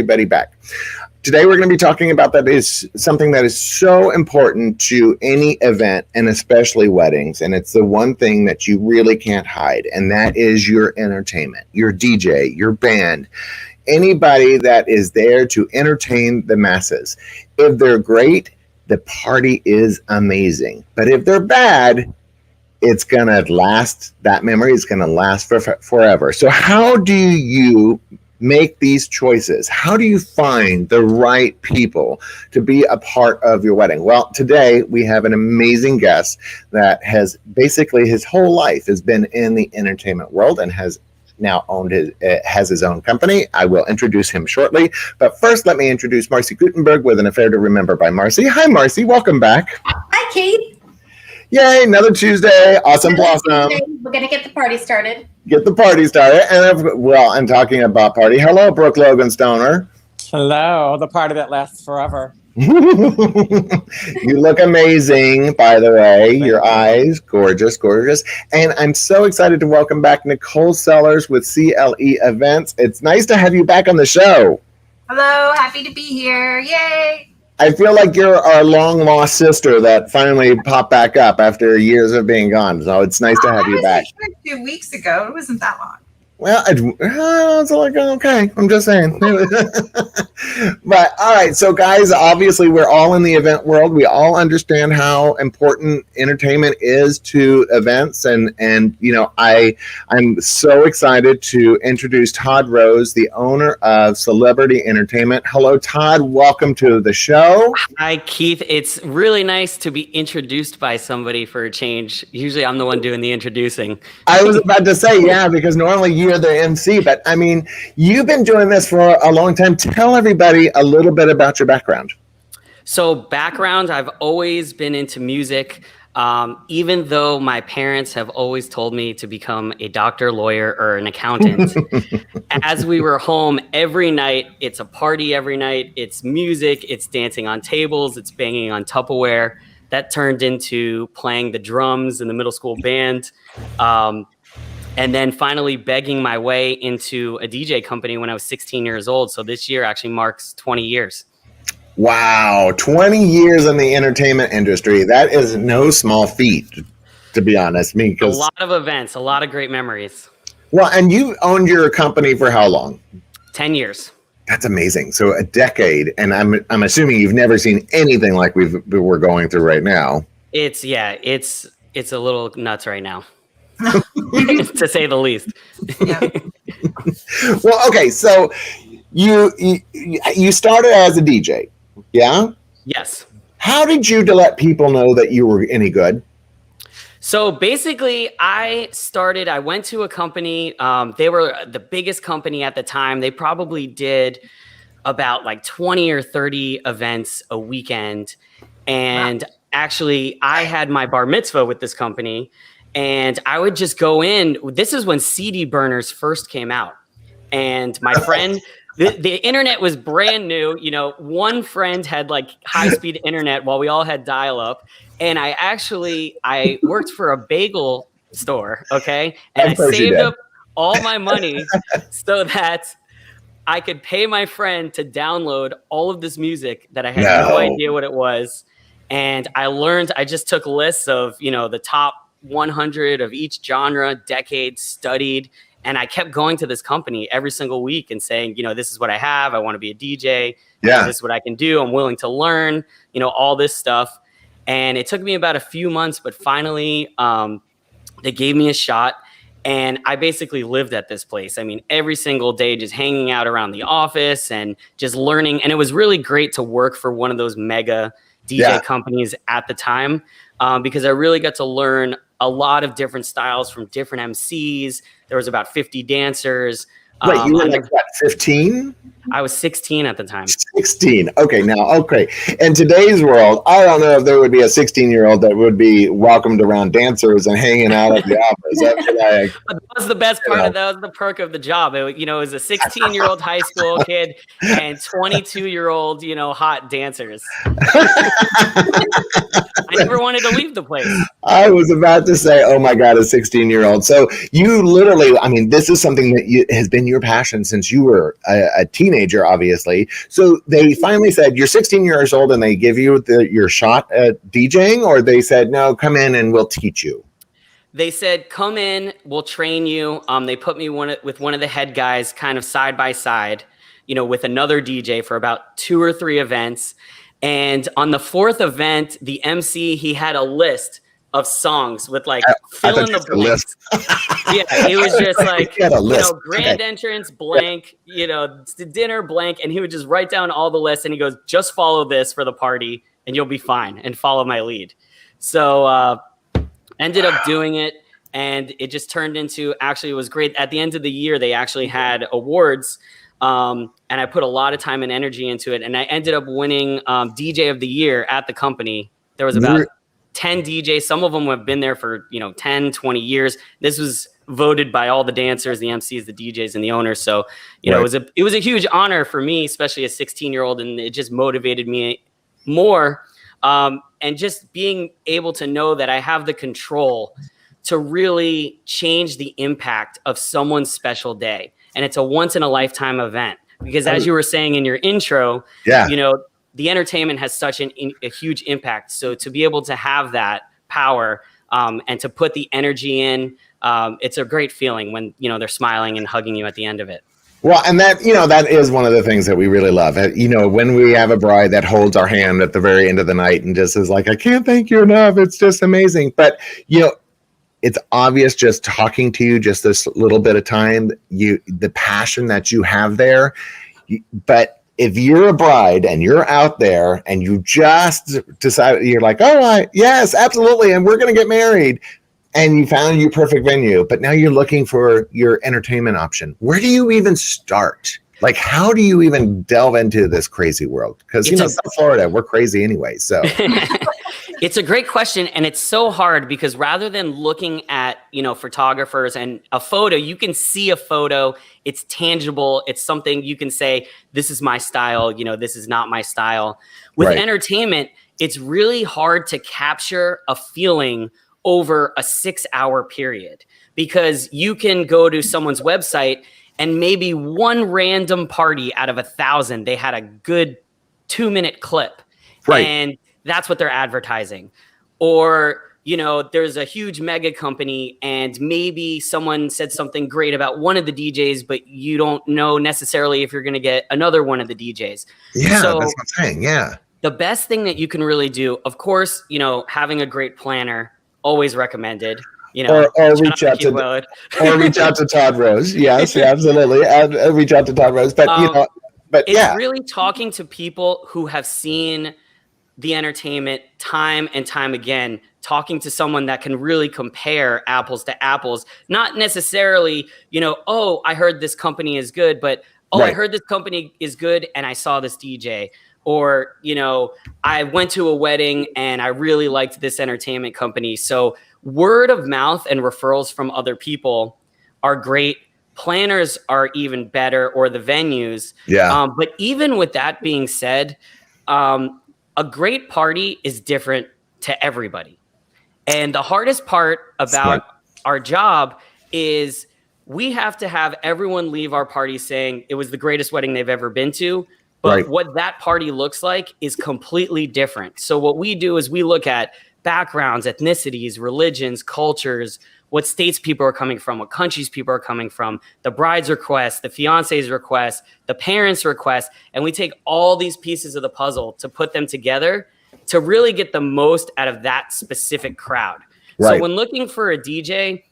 everybody back. Today we're going to be talking about that is something that is so important to any event and especially weddings. And it's the one thing that you really can't hide. And that is your entertainment, your DJ, your band, anybody that is there to entertain the masses. If they're great, the party is amazing. But if they're bad, it's going to last. That memory is going to last forever. So how do you make these choices? How do you find the right people to be a part of your wedding? Well, today we have an amazing guest that has basically his whole life has been in the entertainment world and has now has his own company. I will introduce him shortly. But first, let me introduce Marcy Gutenberg with An Affair to Remember by Marcy. Hi, Marcy. Welcome back. Hi, Kate. Yay, another Tuesday. Awesome blossom. We're going to get the party started. Get the party started. And talking about party, hello, Brooke Logan Stoner. Hello, the party that lasts forever. You look amazing, by the way. Your eyes, gorgeous, gorgeous. And I'm so excited to welcome back Nicole Sellers with CLE Events. It's nice to have you back on the show. Hello, happy to be here. Yay! I feel like you're our long-lost sister that finally popped back up after years of being gone. So it's nice to have you back. I was here 2 weeks ago. It wasn't that long. Well, it's like, okay, I'm just saying. But all right, so guys, obviously we're all in the event world. We all understand how important entertainment is to events. And you know, I'm so excited to introduce Todd Rose, the owner of Celebrity Entertainment. Hello, Todd. Welcome to the show. Hi, Keith. It's really nice to be introduced by somebody for a change. Usually I'm the one doing the introducing. I was about to say, yeah, because normally you're the MC, but I mean, you've been doing this for a long time. Tell everybody a little bit about your background. So background, I've always been into music. Even though my parents have always told me to become a doctor, lawyer, or an accountant, as we were home every night, it's a party every night. It's music, it's dancing on tables, it's banging on Tupperware. That turned into playing the drums in the middle school band. And then finally begging my way into a DJ company when I was 16 years old. So this year actually marks 20 years. Wow, 20 years in the entertainment industry. That is no small feat, to be honest. A lot of events, a lot of great memories. Well, and you owned your company for how long? 10 years. That's amazing. So a decade, and I'm assuming you've never seen anything like we're going through right now. It's a little nuts right now. To say the least. Yeah. Well, okay, so you started as a DJ, yeah? Yes. How did you let people know that you were any good? So basically, I went to a company. They were the biggest company at the time. They probably did about like 20 or 30 events a weekend. And actually, I had my bar mitzvah with this company. And I would just go in. This is when CD burners first came out. And my friend, the internet was brand new. You know, one friend had like high-speed internet while we all had dial-up. And I worked for a bagel store, okay? And I saved up all my money so that I could pay my friend to download all of this music that I had no idea what it was. And I just took lists of, you know, the top 100 of each genre, decade, studied, and I kept going to this company every single week and saying, you know, this is what I have. I want to be a DJ. Yeah. This is what I can do. I'm willing to learn, you know, all this stuff. And it took me about a few months, but finally they gave me a shot. And I basically lived at this place. I mean, every single day, just hanging out around the office and just learning. And it was really great to work for one of those mega DJ companies at the time because I really got to learn a lot of different styles from different MCs. There was about 50 dancers. Wait, you were like what, 15? I was 16 at the time. 16. Okay, in today's world, I don't know if there would be a 16-year-old that would be welcomed around dancers and hanging out at the office. Like, That was the best part of that was the perk of the job. It was a 16-year-old high school kid and 22-year-old, hot dancers. I never wanted to leave the place. I was about to say, oh my God, a 16-year-old. So you literally, this is something that has been your passion since you were a teenager, obviously. So they finally said, you're 16 years old and they give you your shot at DJing, or they said, no, come in and we'll teach you. They said, come in, we'll train you. They put me with one of the head guys kind of side by side, with another DJ for about 2 or 3 events. And on the 4th event, the MC, he had a list of songs with fill in the blanks. Yeah, it was just grand entrance blank, dinner blank. And he would just write down all the lists and he goes, just follow this for the party and you'll be fine, and follow my lead. So ended up doing it, and it just turned into, actually, it was great. At the end of the year, they actually had awards. And I put a lot of time and energy into it. And I ended up winning DJ of the year at the company. There was about 10 DJs. Some of them have been there for, 10, 20 years. This was voted by all the dancers, the MCs, the DJs, and the owners. So, it was a huge honor for me, especially a 16-year-old. And it just motivated me more. And just being able to know that I have the control to really change the impact of someone's special day. And it's a once in a lifetime event, because as you were saying in your intro, the entertainment has such a huge impact. So to be able to have that power and to put the energy in, it's a great feeling when, they're smiling and hugging you at the end of it. Well, and that, that is one of the things that we really love. When we have a bride that holds our hand at the very end of the night and just is like, I can't thank you enough. It's just amazing. But, it's obvious just talking to you, just this little bit of time, the passion that you have there. But if you're a bride and you're out there and you just decide, you're like, oh, yes, absolutely. And we're going to get married. And you found your perfect venue, but now you're looking for your entertainment option. Where do you even start? How do you even delve into this crazy world? Because, South Florida, we're crazy anyway. So it's a great question. And it's so hard because rather than looking at, photographers and a photo, you can see a photo. It's tangible. It's something you can say, this is my style. This is not my style. With entertainment, it's really hard to capture a feeling over a 6-hour period, because you can go to someone's website and maybe one random party out of 1,000, they had a good 2-minute clip. Right. And that's what they're advertising. Or, there's a huge mega company and maybe someone said something great about one of the DJs, but you don't know necessarily if you're going to get another one of the DJs. Yeah, so that's what I'm saying. Yeah. The best thing that you can really do, of course, having a great planner, always recommended. Or reach out to Todd Rose. Yes, absolutely. Reach out to Todd Rose. But it's really talking to people who have seen the entertainment time and time again, talking to someone that can really compare apples to apples, not necessarily, I heard this company is good, but I heard this company is good and I saw this DJ. Or, I went to a wedding and I really liked this entertainment company. So word of mouth and referrals from other people are great. Planners are even better, or the venues. Yeah. But even with that being said, a great party is different to everybody. And the hardest part about our job is we have to have everyone leave our party saying it was the greatest wedding they've ever been to. But what that party looks like is completely different. So what we do is we look at backgrounds, ethnicities, religions, cultures, what states people are coming from, what countries people are coming from, the bride's request, the fiance's request, the parents' request. And we take all these pieces of the puzzle to put them together to really get the most out of that specific crowd. So when looking for a DJ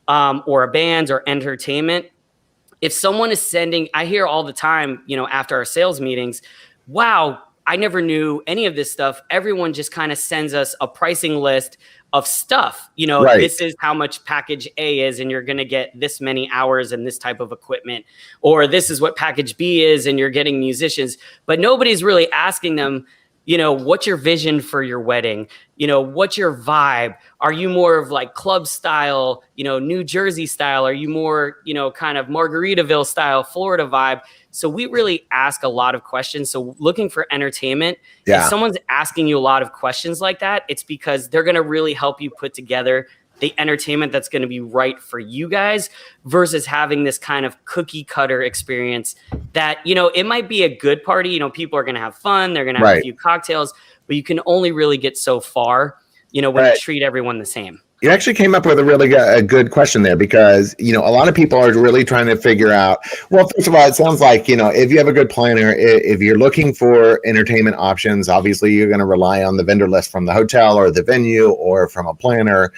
or a band or entertainment, if someone is sending, I hear all the time, after our sales meetings, wow, I never knew any of this stuff. Everyone just kind of sends us a pricing list of stuff. This is how much package A is, and you're going to get this many hours and this type of equipment. Or this is what package B is, and you're getting musicians. But nobody's really asking them, what's your vision for your wedding? What's your vibe? Are you more of like club style, New Jersey style? Are you more, kind of Margaritaville style, Florida vibe? So we really ask a lot of questions. So looking for entertainment, if someone's asking you a lot of questions like that, it's because they're going to really help you put together the entertainment that's going to be right for you guys versus having this kind of cookie cutter experience that, it might be a good party. People are going to have fun. They're going to have a few cocktails, but you can only really get so far, when you treat everyone the same. You actually came up with a really good question there because, a lot of people are really trying to figure out, well, first of all, it sounds like, if you have a good planner, if you're looking for entertainment options, obviously you're going to rely on the vendor list from the hotel or the venue or from a planner,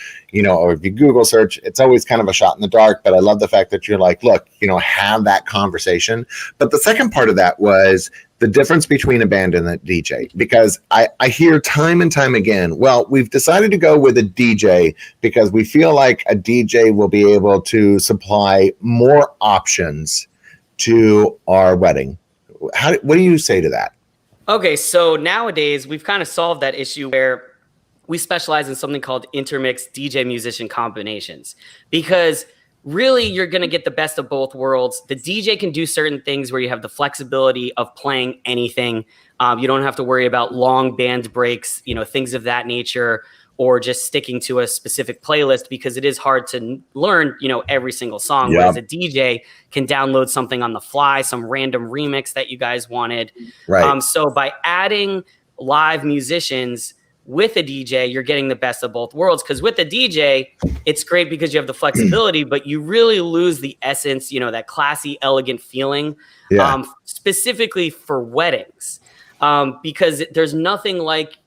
or if you Google search, it's always kind of a shot in the dark. But I love the fact that you're like, look, have that conversation. But the second part of that was the difference between a band and a DJ, because I hear time and time again, well, we've decided to go with a DJ because we feel like a DJ will be able to supply more options to our wedding. What do you say to that? Okay, so nowadays we've kind of solved that issue where we specialize in something called intermix DJ musician combinations, because really you're going to get the best of both worlds. The DJ can do certain things where you have the flexibility of playing anything. You don't have to worry about long band breaks, things of that nature, or just sticking to a specific playlist, because it is hard to learn, every single song. Yep. Whereas a DJ can download something on the fly, some random remix that you guys wanted. Right. So by adding live musicians with a DJ, you're getting the best of both worlds. Because with a DJ, it's great because you have the flexibility, but you really lose the essence, that classy, elegant feeling, specifically for weddings. Because there's nothing like,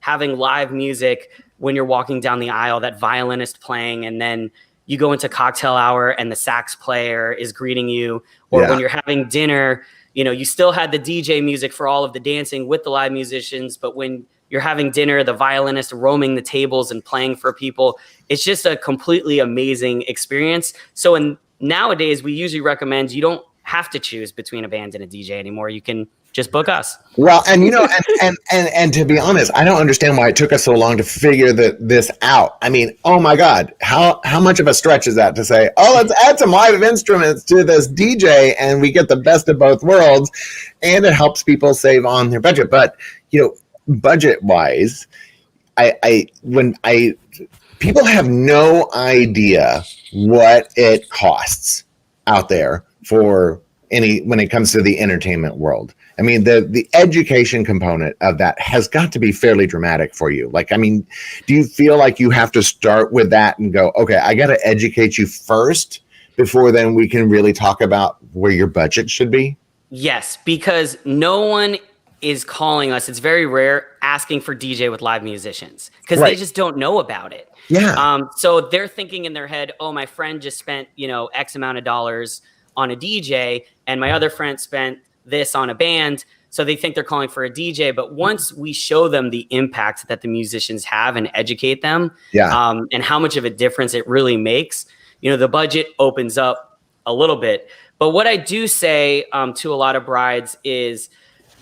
having live music when you're walking down the aisle, that violinist playing, and then you go into cocktail hour and the sax player is greeting you, or when you're having dinner, you still had the DJ music for all of the dancing with the live musicians, but when you're having dinner, the violinist roaming the tables and playing for people. It's just a completely amazing experience. So nowadays, we usually recommend you don't have to choose between a band and a DJ anymore. You can just book us. Well, and and to be honest, I don't understand why it took us so long to figure this out. I mean, oh my God, how much of a stretch is that to say, oh, let's add some live instruments to this DJ and we get the best of both worlds, and it helps people save on their budget. But budget wise, people have no idea what it costs out there for when it comes to the entertainment world. I mean, the education component of that has got to be fairly dramatic for you. Like, I mean, do you feel like you have to start with that and go, okay, I got to educate you first before then we can really talk about where your budget should be? Yes, because no one is calling us. It's very rare asking for DJ with live musicians because they just don't know about it. Yeah. So they're thinking in their head, oh, my friend just spent, X amount of dollars on a DJ and my other friend spent this on a band. So they think they're calling for a DJ. But once we show them the impact that the musicians have and educate them and how much of a difference it really makes, the budget opens up a little bit. But what I do say to a lot of brides is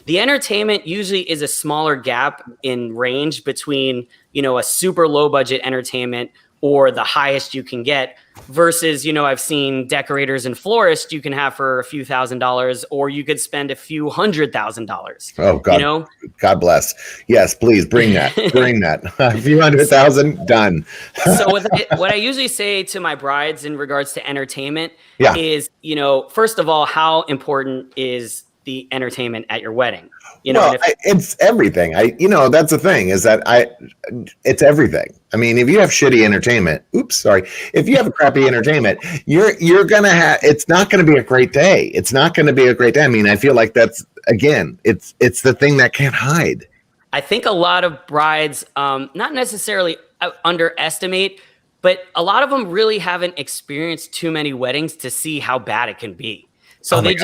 the entertainment usually is a smaller gap in range between, a super low budget entertainment or the highest you can get versus, I've seen decorators and florists you can have for a few $1,000s, or you could spend a few $100,000. Oh, God, God bless. Yes, please bring that. Bring that. A few $100,000, done. So what I usually say to my brides in regards to entertainment is, first of all, how important is the entertainment at your wedding? It's everything. That's the thing is that it's everything. I mean, if you have shitty entertainment, if you have a crappy entertainment, you're going to have, it's not going to be a great day. It's not going to be a great day. I mean, I feel like that's, again, it's the thing that can't hide. I think a lot of brides, not necessarily underestimate, but a lot of them really haven't experienced too many weddings to see how bad it can be. So they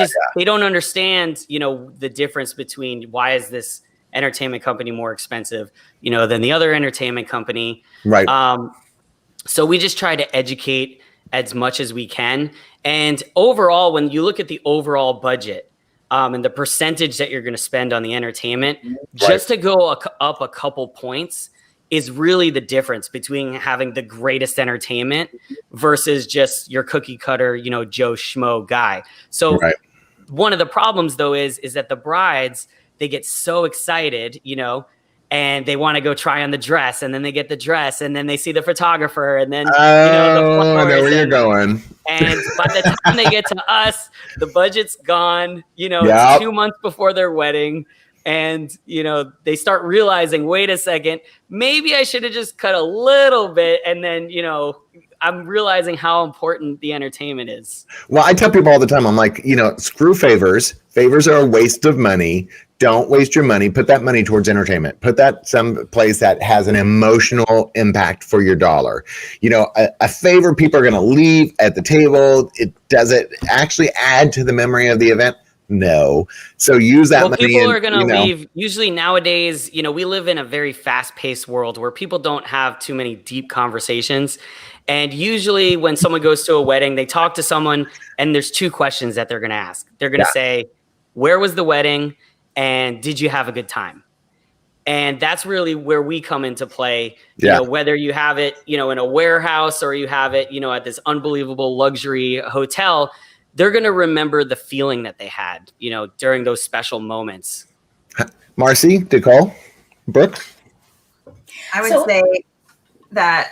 don't understand, the difference between why is this entertainment company more expensive, than the other entertainment company. Right. So we just try to educate as much as we can. And overall, when you look at the overall budget, and the percentage that you're going to spend on the entertainment, just to go up a couple points is really the difference between having the greatest entertainment versus just your cookie cutter, Joe Schmo guy. So one of the problems though is that the brides, they get so excited, and they want to go try on the dress, and then they get the dress, and then they see the photographer, and then the flowers, I know where you're going. And by the time they get to us, the budget's gone. It's 2 months before their wedding, and they start realizing, wait a second, maybe I should have just cut a little bit, and then I'm realizing how important the entertainment is. Well, I tell people all the time, I'm like, screw favors. Favors are a waste of money. Don't waste your money. Put that money towards entertainment. Put that someplace that has an emotional impact for your dollar. A favor people are going to leave at the table. Does it actually add to the memory of the event? No. So use that money. People are going to leave. Usually nowadays, we live in a very fast-paced world where people don't have too many deep conversations. And usually when someone goes to a wedding, they talk to someone and there's 2 questions that they're going to ask. They're going to say, where was the wedding? And did you have a good time? And that's really where we come into play. Whether you have it, in a warehouse or you have it, at this unbelievable luxury hotel, they're going to remember the feeling that they had, during those special moments. Marcy, Nicole, Brooke? I would say that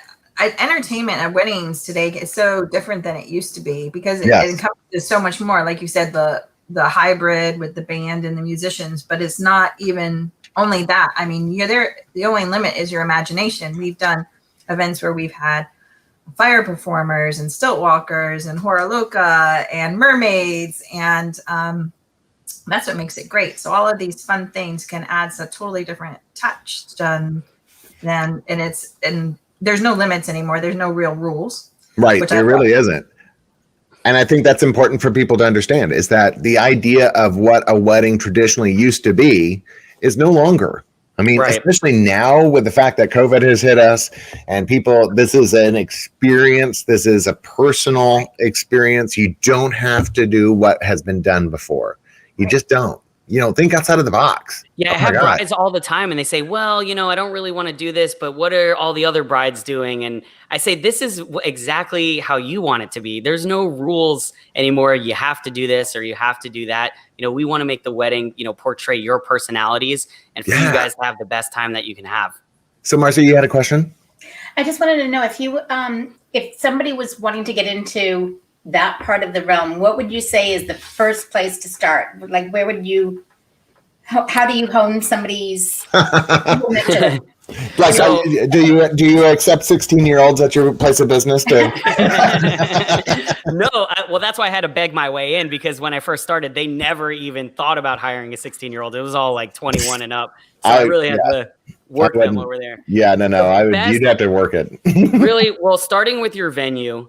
entertainment at weddings today is so different than it used to be because it encompasses so much more. Like you said, the hybrid with the band and the musicians, but it's not even only that. I mean, you're there. The only limit is your imagination. We've done events where we've had fire performers and stilt walkers and hora loca and mermaids. And that's what makes it great. So all of these fun things can add a totally different touch and there's no limits anymore. There's no real rules. Right. There really isn't. And I think that's important for people to understand is that the idea of what a wedding traditionally used to be is no longer. I mean, especially now with the fact that COVID has hit us and people, this is an experience. This is a personal experience. You don't have to do what has been done before. You just don't. Think outside of the box. Yeah, I have brides all the time and they say, well, I don't really want to do this, but what are all the other brides doing? And I say, this is exactly how you want it to be. There's no rules anymore. You have to do this or you have to do that. We want to make the wedding, portray your personalities and for you guys to have the best time that you can have. So Marcy, you had a question? I just wanted to know if somebody was wanting to get into that part of the realm, what would you say is the first place to start? Like, where would you, how do you hone somebody's? Like, do you accept 16-year-olds at your place of business? No, well, that's why I had to beg my way in because when I first started, they never even thought about hiring a 16-year-old. It was all like 21 and up. So I really had to work them over there. Yeah, no, you'd have to work it. Really, well, starting with your venue,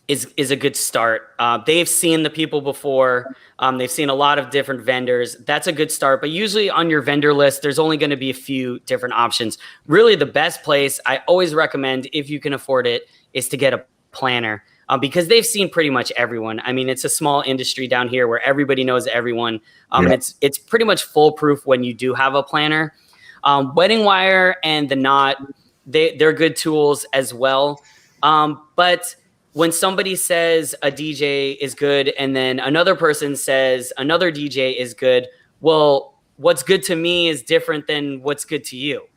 is a good start. They've seen the people before. They've seen a lot of different vendors. That's a good start. But usually on your vendor list, there's only going to be a few different options. Really, the best place I always recommend, if you can afford it, is to get a planner because they've seen pretty much everyone. I mean, it's a small industry down here where everybody knows everyone. And it's pretty much foolproof when you do have a planner. Wedding Wire and The Knot, they're good tools as well. But when somebody says a DJ is good and then another person says another DJ is good, well, what's good to me is different than what's good to you.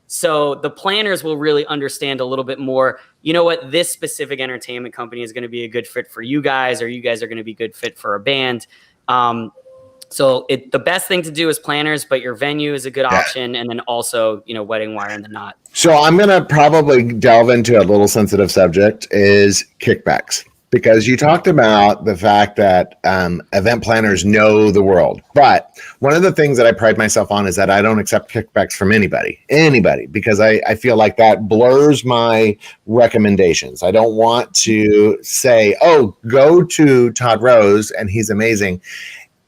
So the planners will really understand a little bit more, what this specific entertainment company is going to be a good fit for you guys, or you guys are going to be a good fit for a band. So the best thing to do is planners, but your venue is a good option. And then also, Wedding Wire and The Knot. So I'm going to probably delve into a little sensitive subject is kickbacks, because you talked about the fact that event planners know the world. But one of the things that I pride myself on is that I don't accept kickbacks from anybody, because I feel like that blurs my recommendations. I don't want to say, oh, go to Todd Rose and he's amazing.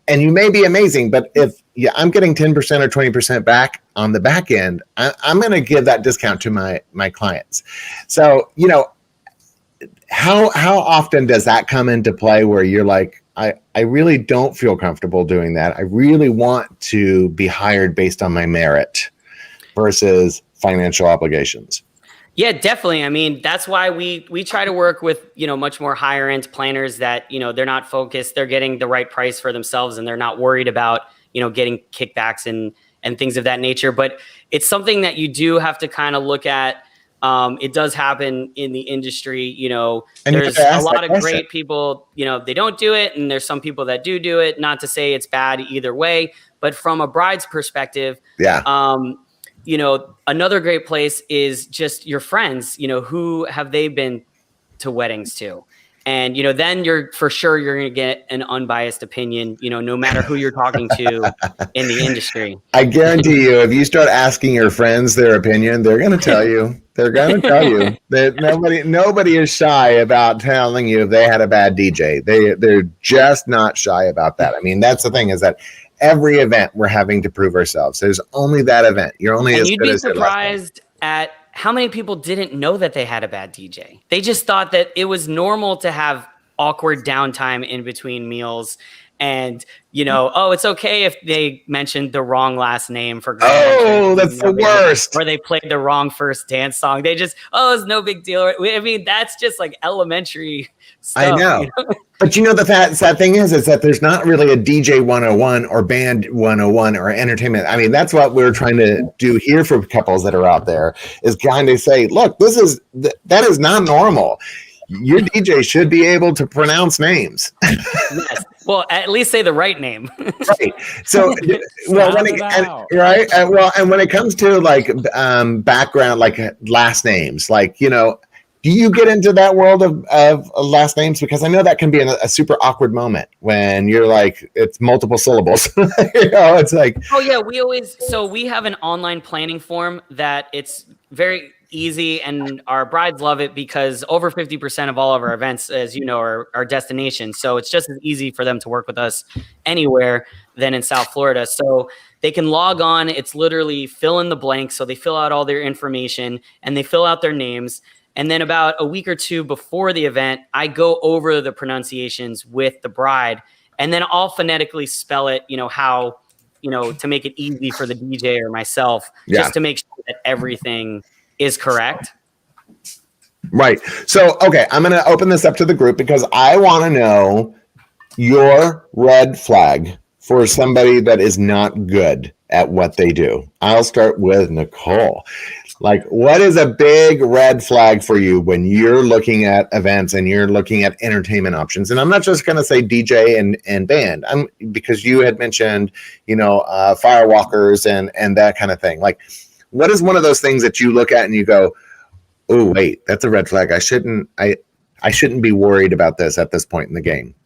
And you may be amazing, but if I'm getting 10% or 20% back on the back end, I'm going to give that discount to my clients. So, how often does that come into play where you're like, I really don't feel comfortable doing that. I really want to be hired based on my merit versus financial obligations. Yeah, definitely. I mean, that's why we try to work with, much more higher end planners that, they're not focused, they're getting the right price for themselves and they're not worried about, getting kickbacks and things of that nature. But it's something that you do have to kind of look at. It does happen in the industry, And there's a lot of great people, they don't do it. And there's some people that do it. Not to say it's bad either way, but from a bride's perspective, another great place is just your friends, who have they been to weddings to? And, then you're going to get an unbiased opinion, no matter who you're talking to in the industry. I guarantee you, if you start asking your friends their opinion, they're going to tell you. They're going to tell you that nobody is shy about telling you if they had a bad DJ. They're just not shy about that. I mean, that's the thing, is that every event we're having to prove ourselves. There's only that event. You're only as good as your last one. You'd be surprised at how many people didn't know that they had a bad DJ. They just thought that it was normal to have awkward downtime in between meals. And, it's okay if they mentioned the wrong last name for that's the worst. Or they played the wrong first dance song. They just, it's no big deal. I mean, that's just like elementary stuff. I know. But the sad thing is that there's not really a DJ 101 or band 101 or entertainment. I mean, that's what we're trying to do here for couples that are out there, is kind of say, look, that is not normal. Your DJ should be able to pronounce names. Yes. Well, at least say the right name. Right. So, and when it comes to like background, like last names, like, do you get into that world of last names? Because I know that can be a super awkward moment when you're like, it's multiple syllables. It's like, oh yeah, we have an online planning form that it's very easy, and our brides love it because over 50% of all of our events, as you know, are destinations. So it's just as easy for them to work with us anywhere than in South Florida. So they can log on. It's literally fill in the blanks. So they fill out all their information and they fill out their names. And then about a week or two before the event, I go over the pronunciations with the bride, and then I'll phonetically spell it, how, to make it easy for the DJ or myself, just to make sure that everything is correct. Right. So, okay, I'm going to open this up to the group because I want to know your red flag for somebody that is not good at what they do. I'll start with Nicole. Like, what is a big red flag for you when you're looking at events and you're looking at entertainment options? And I'm not just going to say DJ and band, because you had mentioned, firewalkers and that kind of thing. Like, what is one of those things that you look at and you go, oh, wait, that's a red flag. I shouldn't be worried about this at this point in the game.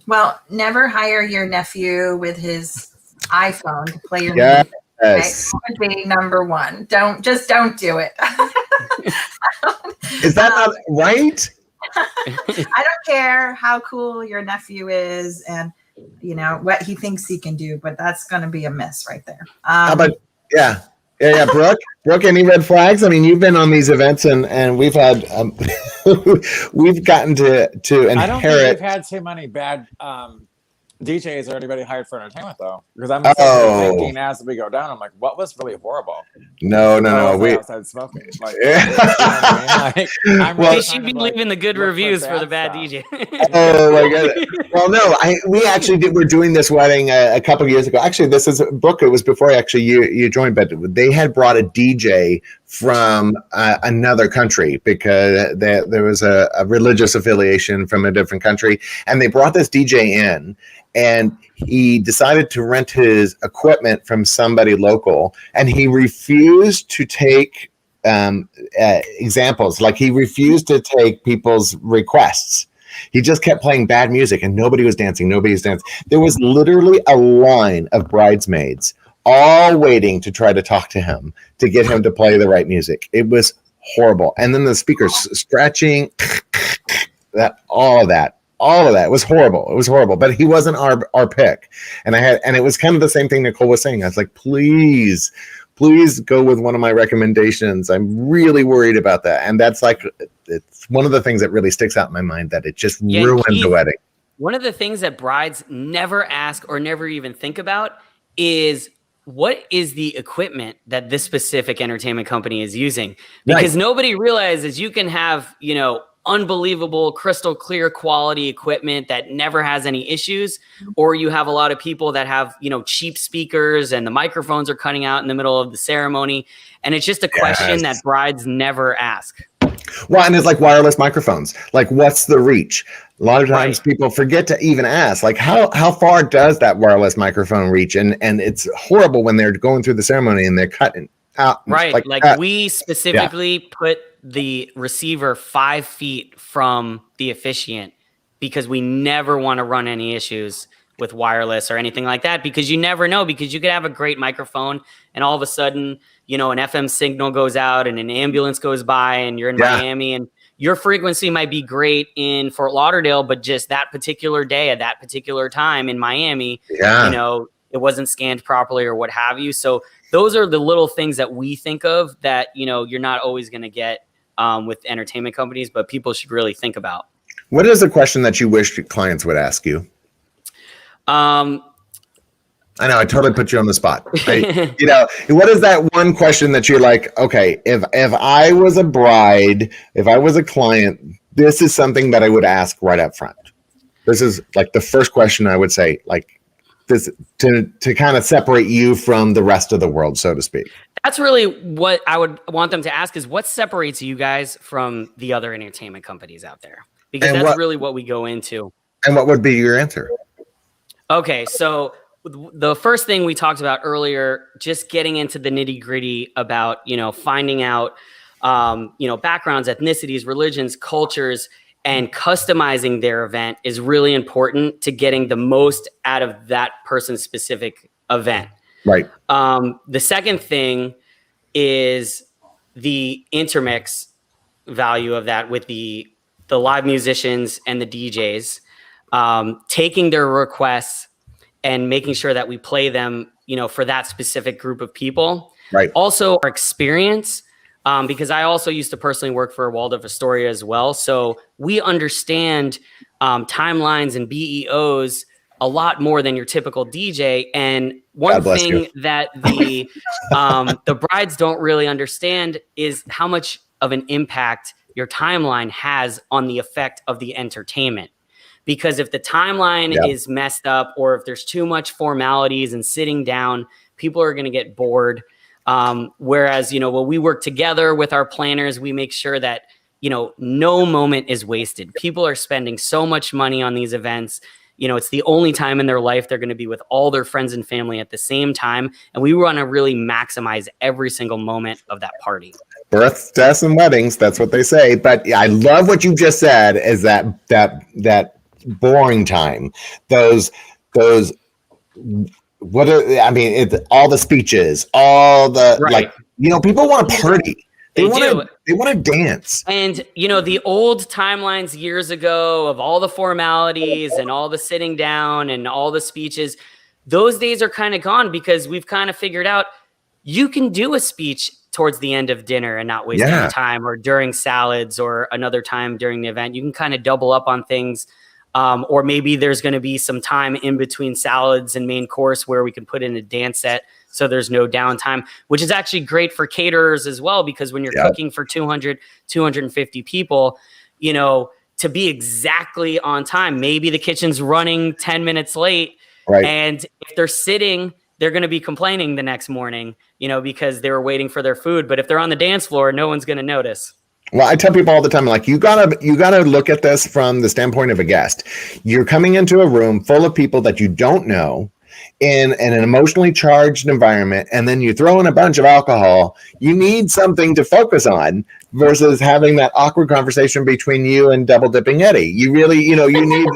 Well, never hire your nephew with his iPhone to play your music. Yes. That would be number one. Don't do it. Is that not right? I don't care how cool your nephew is and what he thinks he can do, but that's going to be a miss right there. How about Brooke, any red flags? I mean, you've been on these events and we've had we've gotten to inherit. I don't think we've had too many bad DJs or anybody hired for entertainment though, because I'm thinking as we go down, I'm like, what was really horrible? No. We outside smoking. Like, They should be leaving the good reviews for the bad DJ. Oh my god! Well, no, we actually we're doing this wedding a couple of years ago. Actually, this is Brooke. It was before you joined, but they had brought a DJ from another country because there was a religious affiliation from a different country, and they brought this DJ in. And he decided to rent his equipment from somebody local, and he refused to take examples. Like, he refused to take people's requests. He just kept playing bad music, and nobody was dancing. There was literally a line of bridesmaids all waiting to try to talk to him to get him to play the right music. It was horrible. And then the speakers scratching, all of that. It was horrible. But he wasn't our pick. And it was kind of the same thing Nicole was saying. I was like, please go with one of my recommendations. I'm really worried about that. And that's like it's one of the things that really sticks out in my mind, that it just ruins the wedding. One of the things that brides never ask or never even think about is, what is the equipment that this specific entertainment company is using? Because nobody realizes you can have, unbelievable crystal clear quality equipment that never has any issues, or you have a lot of people that have, cheap speakers and the microphones are cutting out in the middle of the ceremony. And it's just a question that brides never ask. Well, and it's like wireless microphones. Like, what's the reach? A lot of times people forget to even ask, like, how far does that wireless microphone reach? And it's horrible when they're going through the ceremony and they're cutting out. Right. We specifically put the receiver 5 feet from the officiant, because we never want to run any issues with wireless or anything like that, because you never know, because you could have a great microphone and all of a sudden, an FM signal goes out and an ambulance goes by and you're in Miami, and your frequency might be great in Fort Lauderdale, but just that particular day at that particular time in Miami, it wasn't scanned properly or what have you. So those are the little things that we think of that, you're not always going to get with entertainment companies, but people should really think about. What is a question that you wish clients would ask you? I know I totally put you on the spot. What is that one question that you're like, okay, if I was a bride, if I was a client, this is something that I would ask right up front. This is like the first question I would say, like this, to kind of separate you from the rest of the world, so to speak. That's really what I would want them to ask, is what separates you guys from the other entertainment companies out there? Because that's really what we go into. And what would be your answer? Okay, so the first thing we talked about earlier, just getting into the nitty gritty about, finding out, backgrounds, ethnicities, religions, cultures, and customizing their event is really important to getting the most out of that person's specific event. Right. The second thing is the intermix value of that with the live musicians and the DJs, taking their requests and making sure that we play them, for that specific group of people. Right. Also our experience, because I also used to personally work for Waldorf Astoria as well. So we understand timelines and BEOs a lot more than your typical DJ. And one thing that the brides don't really understand is how much of an impact your timeline has on the effect of the entertainment. Because if the timeline is messed up, or if there's too much formalities and sitting down, people are going to get bored. Whereas, when we work together with our planners, we make sure that, no moment is wasted. People are spending so much money on these events. It's the only time in their life they're going to be with all their friends and family at the same time. And we want to really maximize every single moment of that party. Births, deaths, and weddings. That's what they say. But I love what you just said, is that boring time. Those all the speeches, all the people want to party. They want to dance. And the old timelines years ago of all the formalities and all the sitting down and all the speeches, those days are kind of gone, because we've kind of figured out you can do a speech towards the end of dinner and not waste any time, or during salads, or another time during the event. You can kind of double up on things. Or maybe there's going to be some time in between salads and main course where we can put in a dance set, so there's no downtime, which is actually great for caterers as well, because when you're cooking for 200, 250 people, to be exactly on time, maybe the kitchen's running 10 minutes late. Right. And if they're sitting, they're going to be complaining the next morning, because they were waiting for their food. But if they're on the dance floor, no one's going to notice. Well, I tell people all the time, like, you gotta look at this from the standpoint of a guest. You're coming into a room full of people that you don't know, in an emotionally charged environment, and then you throw in a bunch of alcohol. You need something to focus on versus having that awkward conversation between you and double dipping Eddie. You really, you need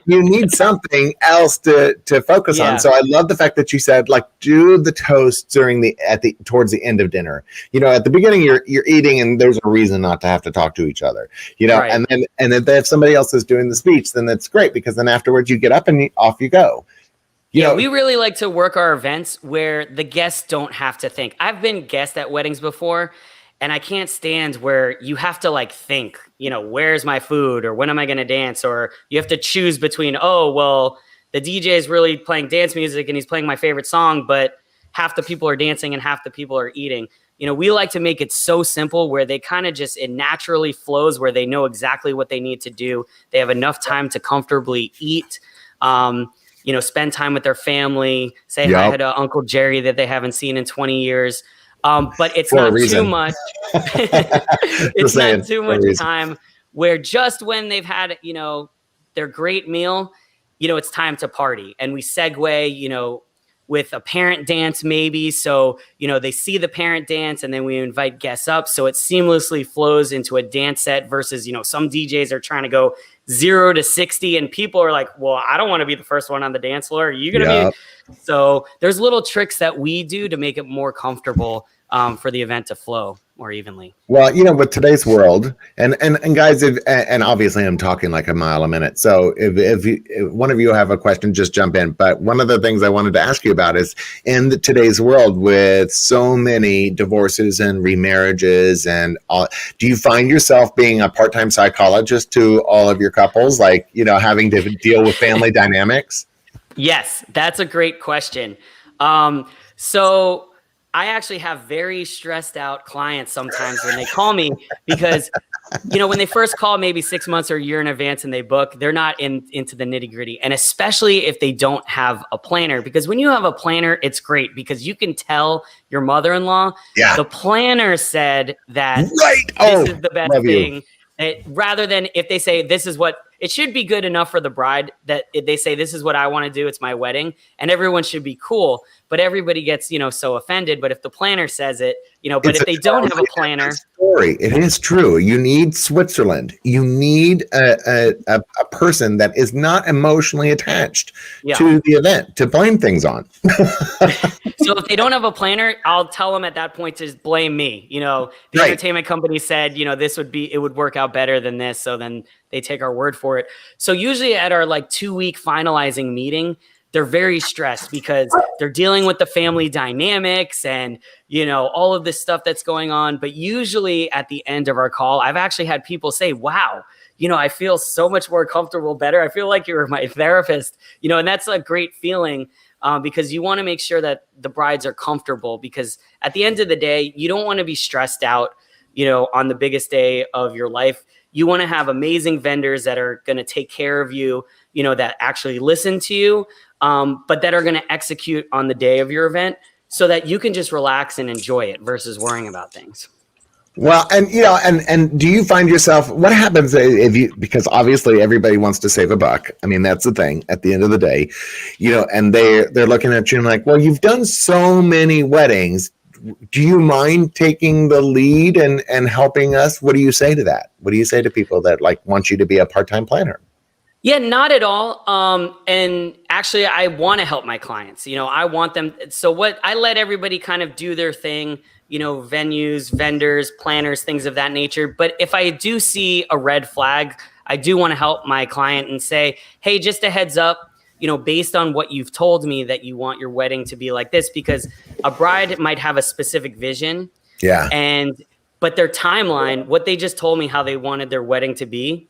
you need something else to focus on. So I love the fact that you said, like, do the toast towards the end of dinner. At the beginning you're eating, and there's a reason not to have to talk to each other. Right. And then if somebody else is doing the speech, then that's great, because then afterwards you get up and off you go. We really like to work our events where the guests don't have to think. I've been guest at weddings before, And I can't stand where you have to like think, where's my food or when am I going to dance? Or you have to choose between, oh, well, the DJ is really playing dance music and he's playing my favorite song, but half the people are dancing and half the people are eating. We like to make it so simple where they kind of just, it naturally flows where they know exactly what they need to do. They have enough time to comfortably eat, spend time with their family, say hi to Uncle Jerry that they haven't seen in 20 years. But it's not too much. It's not too much time where just when they've had, their great meal, it's time to party. And we segue, with a parent dance maybe. So, they see the parent dance and then we invite guests up. So it seamlessly flows into a dance set versus, some DJs are trying to go 0 to 60 and people are like, well, I don't want to be the first one on the dance floor. Are you going to be? So there's little tricks that we do to make it more comfortable for the event to flow more evenly. Well, with today's world, and guys, and obviously I'm talking like a mile a minute. So if one of you have a question, just jump in. But one of the things I wanted to ask you about is in today's world with so many divorces and remarriages and all, do you find yourself being a part-time psychologist to all of your couples, like, having to deal with family dynamics? Yes, that's a great question. So I actually have very stressed out clients sometimes when they call me because, when they first call maybe 6 months or a year in advance and they book, they're not into the nitty gritty. And especially if they don't have a planner, because when you have a planner, it's great because you can tell your mother-in-law, the planner said that this is the best thing. Rather than if they say, this is what it should be good enough for the bride that they say, this is what I want to do. It's my wedding and everyone should be cool. But everybody gets, so offended. But if the planner says it, but if they don't have a planner. Story. It is true. You need Switzerland. You need a person that is not emotionally attached to the event to blame things on. So if they don't have a planner, I'll tell them at that point to just blame me. The entertainment company said, it would work out better than this. So then they take our word for it. So usually at our 2-week finalizing meeting, they're very stressed because they're dealing with the family dynamics and, all of this stuff that's going on. But usually at the end of our call, I've actually had people say, wow, I feel so much more comfortable, better. I feel like you were my therapist, and that's a great feeling because you want to make sure that the brides are comfortable because at the end of the day, you don't want to be stressed out, on the biggest day of your life. You want to have amazing vendors that are going to take care of you, that actually listen to you, but that are going to execute on the day of your event so that you can just relax and enjoy it versus worrying about things. Well, and and do you find yourself, what happens if because obviously everybody wants to save a buck. I mean, that's the thing at the end of the day, and they're looking at you and like, well, you've done so many weddings. Do you mind taking the lead and helping us? What do you say to that? What do you say to people that want you to be a part-time planner? Yeah, not at all. And actually, I want to help my clients. I want them. So what I let everybody kind of do their thing, venues, vendors, planners, things of that nature. But if I do see a red flag, I do want to help my client and say, hey, just a heads up, based on what you've told me that you want your wedding to be like this, because a bride might have a specific vision. Yeah. But their timeline, what they just told me how they wanted their wedding to be,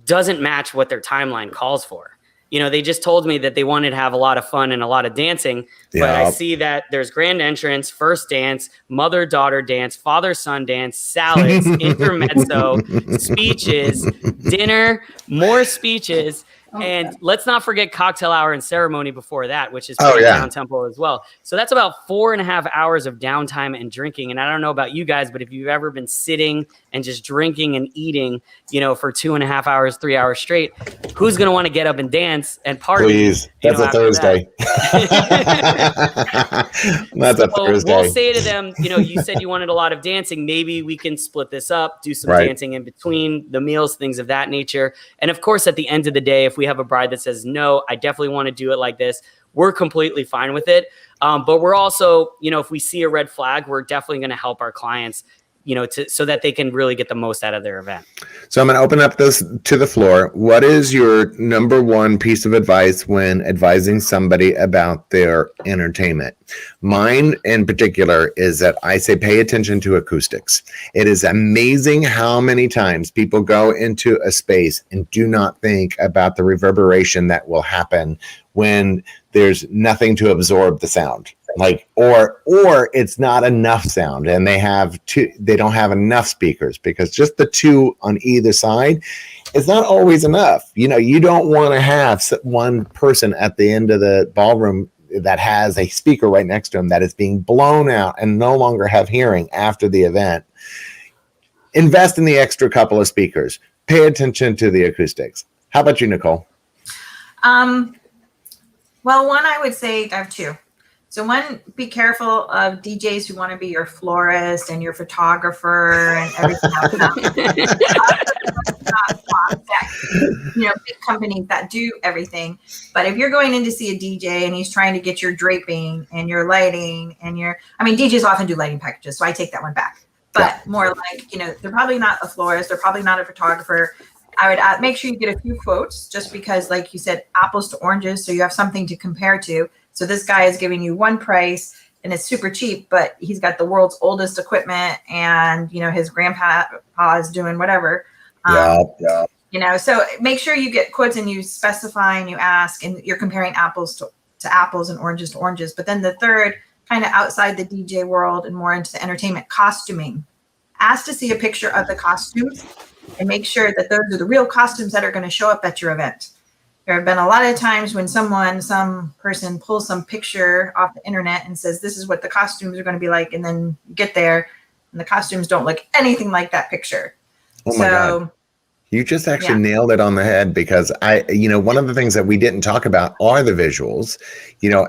doesn't match what their timeline calls for. They just told me that they wanted to have a lot of fun and a lot of dancing, but I see that there's grand entrance, first dance, mother-daughter dance, father-son dance, salads, intermezzo, speeches, dinner, more speeches. And let's not forget cocktail hour and ceremony before that, which is pretty down tempo as well. So that's about 4.5 hours of downtime and drinking. And I don't know about you guys, but if you've ever been sitting and just drinking and eating, for 2.5 hours, 3 hours straight, who's going to want to get up and dance and party? Please, that's a Thursday. That's a Thursday. We'll say to them, you said you wanted a lot of dancing. Maybe we can split this up, do some dancing in between the meals, things of that nature. And of course, at the end of the day, if we have a bride that says, no, I definitely want to do it like this, we're completely fine with it. But we're also, if we see a red flag, we're definitely going to help our clients so that they can really get the most out of their event. So I'm going to open up this to the floor. What is your number one piece of advice when advising somebody about their entertainment? Mine in particular is that I say pay attention to acoustics. It is amazing how many times people go into a space and do not think about the reverberation that will happen when there's nothing to absorb the sound. Or it's not enough sound and they don't have enough speakers, because just the two on either side is not always enough. You don't want to have one person at the end of the ballroom that has a speaker right next to him that is being blown out and no longer have hearing after the event. Invest in the extra couple of speakers. Pay attention to the acoustics. How about you, Nicole? Well, one, I would say I have two. So one, be careful of DJs who want to be your florist and your photographer and everything else. Big companies that do everything. But if you're going in to see a DJ and he's trying to get your draping and your lighting and DJs often do lighting packages, so I take that one back. But more like, they're probably not a florist, they're probably not a photographer. I would make sure you get a few quotes, just because, like you said, apples to oranges, so you have something to compare to. So this guy is giving you one price and it's super cheap, but he's got the world's oldest equipment and, his grandpa is doing whatever. So make sure you get quotes and you specify and you ask, and you're comparing apples to apples and oranges to oranges. But then the third, kind of outside the DJ world and more into the entertainment, costuming. Ask to see a picture of the costumes and make sure that those are the real costumes that are going to show up at your event. There have been a lot of times when some person pulls some picture off the internet and says, this is what the costumes are going to be like. And then you get there and the costumes don't look anything like that picture. Oh my God. You just actually nailed it on the head, because one of the things that we didn't talk about are the visuals,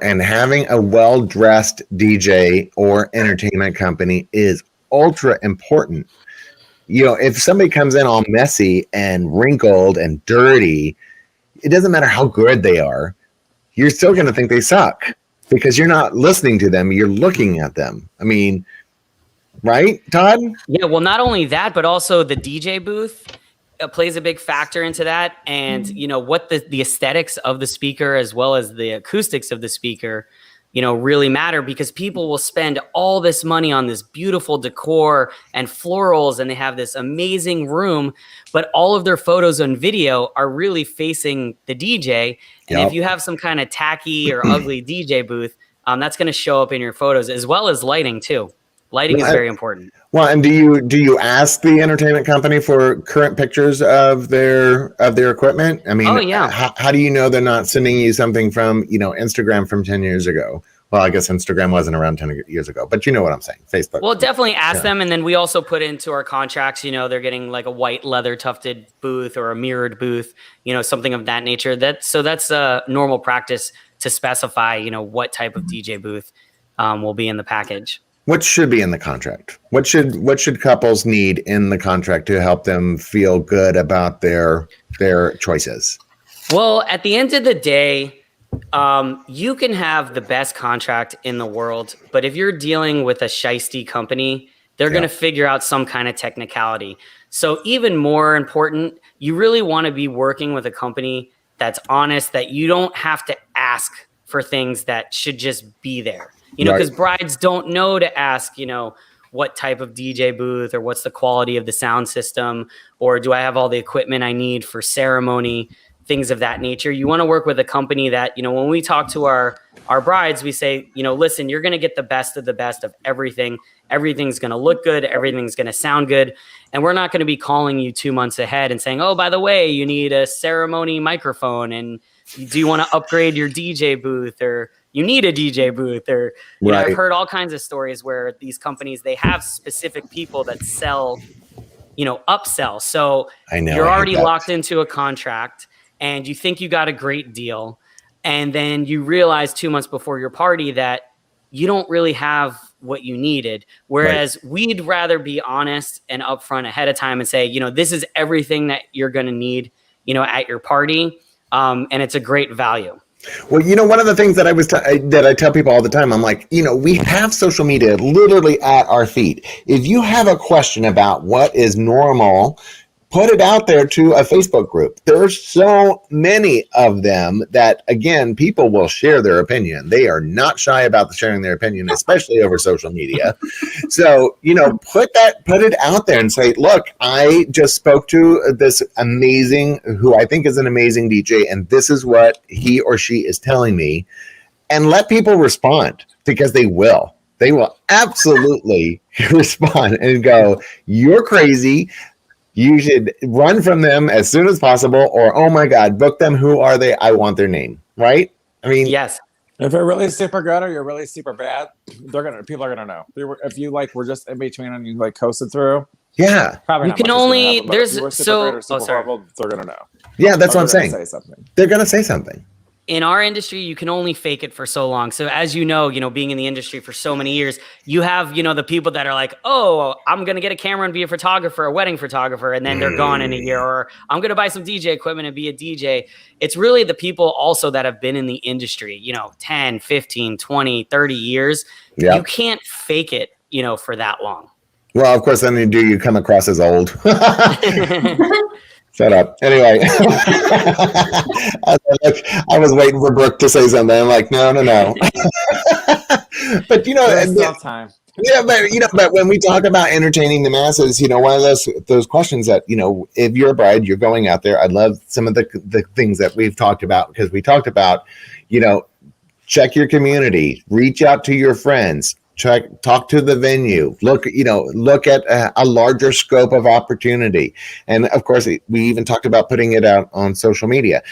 and having a well-dressed DJ or entertainment company is ultra important. If somebody comes in all messy and wrinkled and dirty, it doesn't matter how good they are, you're still going to think they suck, because you're not listening to them, you're looking at them. Right, Todd? Yeah, well, not only that, but also the DJ booth plays a big factor into that. And, what the aesthetics of the speaker as well as the acoustics of the speaker, really matter, because people will spend all this money on this beautiful decor and florals, and they have this amazing room, but all of their photos and video are really facing the DJ. And if you have some kind of tacky or ugly DJ booth, that's going to show up in your photos, as well as lighting too. Lighting is very important. Well, and do you ask the entertainment company for current pictures of their equipment? How do you know they're not sending you something from Instagram from 10 years ago? Well, I guess Instagram wasn't around 10 years ago, but you know what I'm saying. Facebook. Well, definitely ask them, and then we also put into our contracts, they're getting like a white leather tufted booth or a mirrored booth, something of that nature. That's a normal practice to specify, what type of DJ booth will be in the package. What should be in the contract? What should couples need in the contract to help them feel good about their choices? Well, at the end of the day, you can have the best contract in the world, but if you're dealing with a shisty company, they're going to figure out some kind of technicality. So even more important, you really want to be working with a company that's honest, that you don't have to ask for things that should just be there. Because brides don't know to ask, what type of DJ booth, or what's the quality of the sound system, or do I have all the equipment I need for ceremony, things of that nature. You want to work with a company that, when we talk to our brides, we say, listen, you're going to get the best of everything. Everything's going to look good. Everything's going to sound good. And we're not going to be calling you 2 months ahead and saying, oh, by the way, you need a ceremony microphone. And do you want to upgrade your DJ booth, or you need a DJ booth, or I've heard all kinds of stories where these companies, they have specific people that sell, upsell. So you're already locked into a contract and you think you got a great deal. And then you realize 2 months before your party that you don't really have what you needed. Whereas we'd rather be honest and upfront ahead of time and say, this is everything that you're going to need, at your party. And it's a great value. Well, one of the things that that I tell people all the time, I'm like, we have social media literally at our feet. If you have a question about what is normal, put it out there to a Facebook group. There's so many of them that, again, people will share their opinion. They are not shy about sharing their opinion, especially over social media. So, put it out there and say, look, I just spoke to this amazing, who I think is an amazing DJ, and this is what he or she is telling me. And let people respond, because they will. They will absolutely respond and go, you're crazy. You should run from them as soon as possible, or, oh my God, book them. Who are they? I want their name. Right? I mean, yes. If you're really super good or you're really super bad, people are gonna know. If you were just in between and you coasted through, yeah, probably you not can much is only gonna happen, but if you were there's super great or super horrible, they're gonna know. Yeah, that's what I'm saying. Say something. They're gonna say something. In our industry, you can only fake it for so long. So as you know, being in the industry for so many years, you have, the people that are like, oh, I'm going to get a camera and be a photographer, a wedding photographer, and then they're gone in a year, or I'm going to buy some DJ equipment and be a DJ. It's really the people also that have been in the industry, 10, 15, 20, 30 years. Yep. You can't fake it, for that long. Well, of course, then you come across as old. Shut up. Anyway, I was waiting for Brooke to say something. I'm like, no. But time. Yeah, but when we talk about entertaining the masses, one of those questions that, if you're a bride, you're going out there. I love some of the things that we've talked about, because we talked about, check your community, reach out to your friends. Talk to the venue, look at a larger scope of opportunity. And of course, we even talked about putting it out on social media.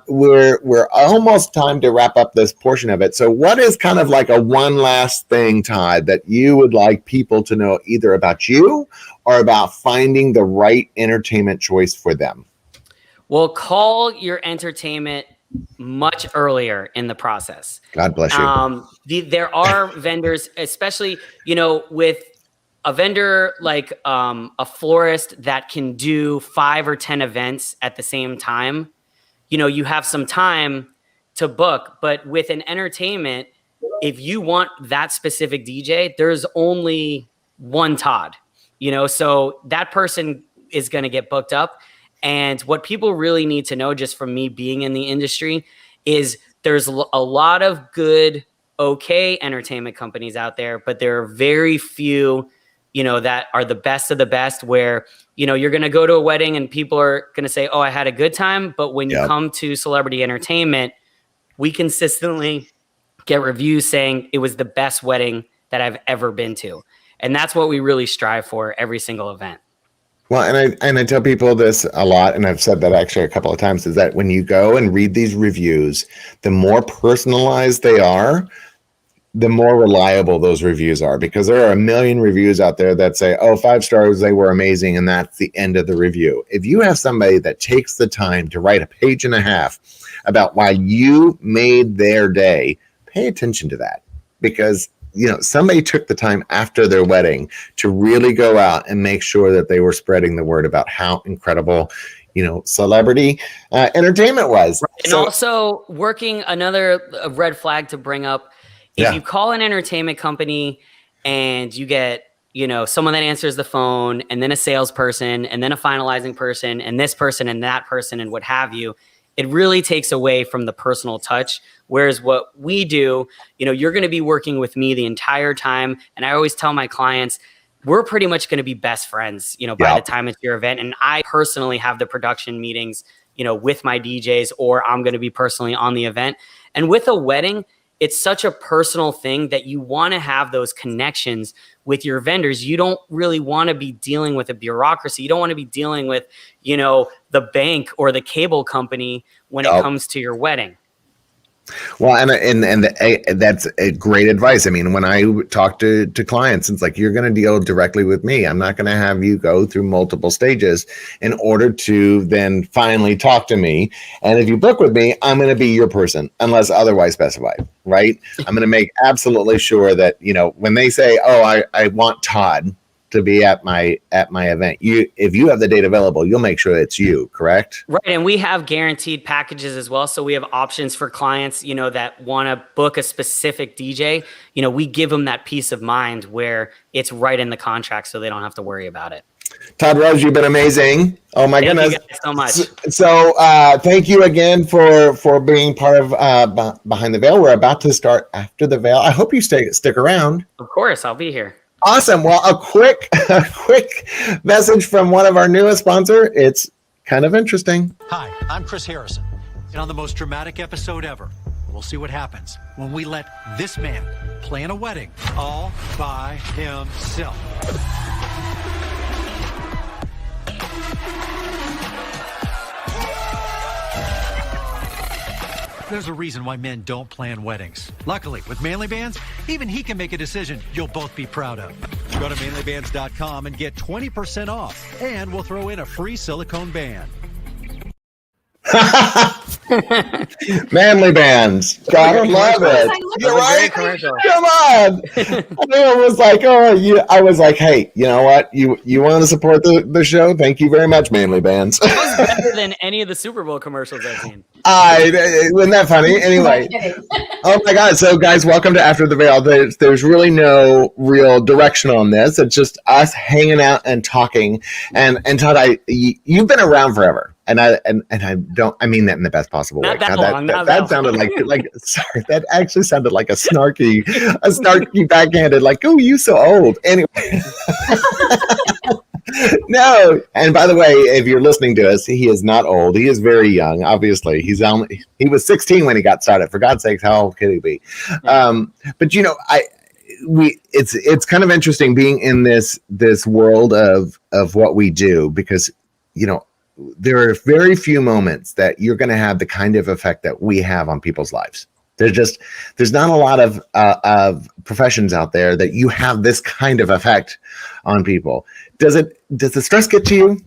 We're almost time to wrap up this portion of it. So what is kind of like a one last thing, Todd, that you would like people to know, either about you or about finding the right entertainment choice for them? Well, call your entertainment much earlier in the process. God bless you. There are vendors, especially, with a vendor like a florist that can do 5 or 10 events at the same time. You have some time to book, but with an entertainment, if you want that specific DJ, there's only one Todd, so that person is going to get booked up. And what people really need to know, just from me being in the industry, is there's a lot of good, okay entertainment companies out there, but there are very few, that are the best of the best, where, you're going to go to a wedding and people are going to say, oh, I had a good time. But when you come to celebrity entertainment, we consistently get reviews saying it was the best wedding that I've ever been to. And that's what we really strive for every single event. Well, and I tell people this a lot, and I've said that actually a couple of times, is that when you go and read these reviews, the more personalized they are, the more reliable those reviews are, because there are a million reviews out there that say, oh, 5 stars, they were amazing, and that's the end of the review. If you have somebody that takes the time to write a page and a half about why you made their day, pay attention to that, because somebody took the time after their wedding to really go out and make sure that they were spreading the word about how incredible, celebrity entertainment was. Right. And also, working another red flag to bring up, if you call an entertainment company and you get, someone that answers the phone, and then a salesperson, and then a finalizing person, and this person and that person, and what have you, it really takes away from the personal touch. Whereas what we do, you're going to be working with me the entire time. And I always tell my clients, we're pretty much going to be best friends, by the time it's your event. And I personally have the production meetings, with my DJs, or I'm going to be personally on the event. And with a wedding, it's such a personal thing that you want to have those connections with your vendors. You don't really want to be dealing with a bureaucracy. You don't want to be dealing with, the bank or the cable company when it comes to your wedding. Well, and that's a great advice. I mean, when I talk to clients, it's like, you're going to deal directly with me. I'm not going to have you go through multiple stages in order to then finally talk to me. And if you book with me, I'm going to be your person unless otherwise specified, right? I'm going to make absolutely sure that, when they say, oh, I want Todd, to be at my event. If you have the date available, you'll make sure it's you, correct? Right. And we have guaranteed packages as well. So we have options for clients, that want to book a specific DJ. We give them that peace of mind where it's right in the contract so they don't have to worry about it. Todd Rose, you've been amazing. Oh my goodness. Thank you guys so much. So thank you again for being part of Behind the Veil. We're about to start After the Veil. I hope you stick around. Of course, I'll be here. Awesome. Well, a quick message from one of our newest sponsor. It's kind of interesting. Hi, I'm Chris Harrison. And on the most dramatic episode ever, we'll see what happens when we let this man plan a wedding all by himself. There's a reason why men don't plan weddings. Luckily, with Manly Bands, even he can make a decision you'll both be proud of. Go to manlybands.com and get 20% off, and we'll throw in a free silicone band. Manly Bands. Gotta love it. You're right. Come on. I was like, I was like, hey, you know what? You want to support the show? Thank you very much, Manly Bands. That was better than any of the Super Bowl commercials I've seen. Wasn't that funny? Anyway. Oh my God. So guys, welcome to After the Veil. There's really no real direction on this. It's just us hanging out and talking. And Todd, you've been around forever. And I mean that in the best possible way. That sounded like sorry, that actually sounded like a snarky backhanded, like, oh, you so old. Anyway. No. And by the way, if you're listening to us, he is not old. He is very young. Obviously, he was 16 when he got started. For God's sakes, how old could he be? But it's kind of interesting being in this world of what we do, because there are very few moments that you're going to have the kind of effect that we have on people's lives. There's not a lot of professions out there that you have this kind of effect on people. Does the stress get to you?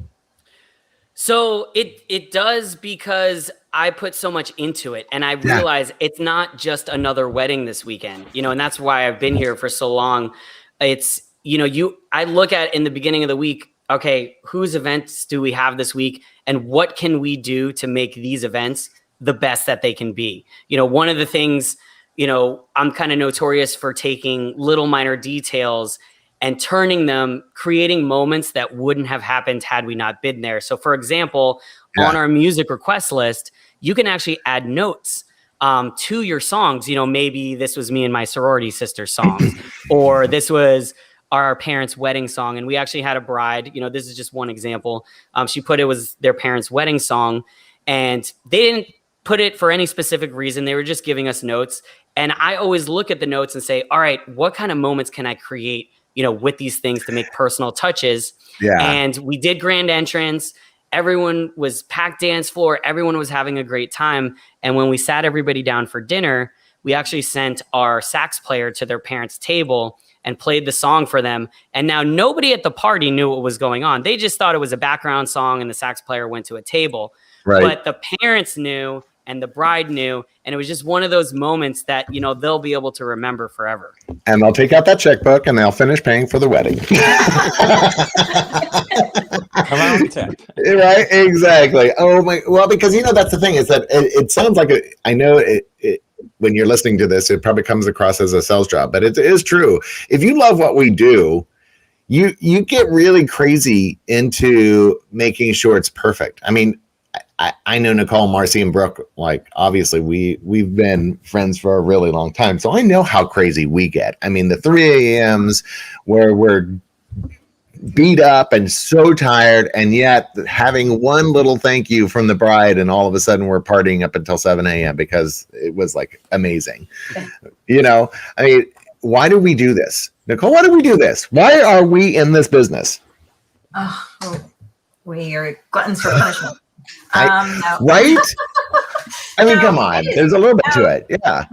So it does, because I put so much into it, and I realize it's not just another wedding this weekend, and that's why I've been here for so long. It's, I look at in the beginning of the week, okay, whose events do we have this week, and what can we do to make these events the best that they can be? One of the things, I'm kind of notorious for taking little minor details and turning them, creating moments that wouldn't have happened had we not been there. So for example, on our music request list, you can actually add notes to your songs. Maybe this was me and my sorority sister songs, or this was our parents' wedding song. And we actually had a bride, this is just one example. She put it was their parents' wedding song, and they didn't put it for any specific reason. They were just giving us notes. And I always look at the notes and say, all right, what kind of moments can I create, with these things to make personal touches? Yeah. And we did grand entrance. Everyone was packed dance floor. Everyone was having a great time. And when we sat everybody down for dinner, we actually sent our sax player to their parents' table and played the song for them. And now nobody at the party knew what was going on. They just thought it was a background song and the sax player went to a table. Right. But the parents knew and the bride knew. And it was just one of those moments that, they'll be able to remember forever. And they'll take out that checkbook and they'll finish paying for the wedding. Around 10. Right? Exactly. Oh my, well, because, that's the thing is that it sounds like I know it when you're listening to this, it probably comes across as a sales job, but it is true. If you love what we do, you get really crazy into making sure it's perfect. I mean, I know Nicole, Marcy, and Brooke, like, obviously we've been friends for a really long time. So I know how crazy we get. I mean, the 3 a.m.s where we're beat up and so tired, and yet having one little thank you from the bride, and all of a sudden we're partying up until 7 a.m. because it was like amazing. I mean, why do we do this? Nicole, why do we do this? Why are we in this business? We are gluttons for punishment. No. Right? I mean, come on. There's a little bit to it. Yeah.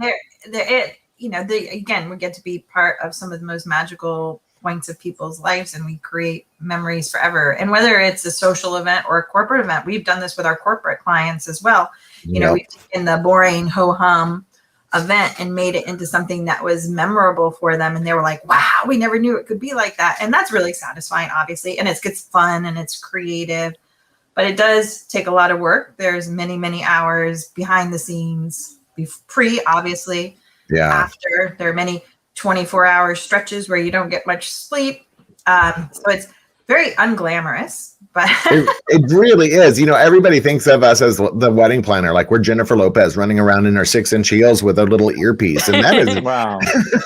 Again, we get to be part of some of the most magical points of people's lives, and we create memories forever. And whether it's a social event or a corporate event, we've done this with our corporate clients as well. We've taken the boring ho-hum event and made it into something that was memorable for them. And they were like, wow, we never knew it could be like that. And that's really satisfying, obviously. And it's fun and it's creative, but it does take a lot of work. There's many, many hours behind the scenes, obviously. Yeah. After, there are many 24-hour stretches where you don't get much sleep. So it's very unglamorous, but it really is. Everybody thinks of us as the wedding planner, like we're Jennifer Lopez running around in our 6-inch heels with a little earpiece, and that is Wow.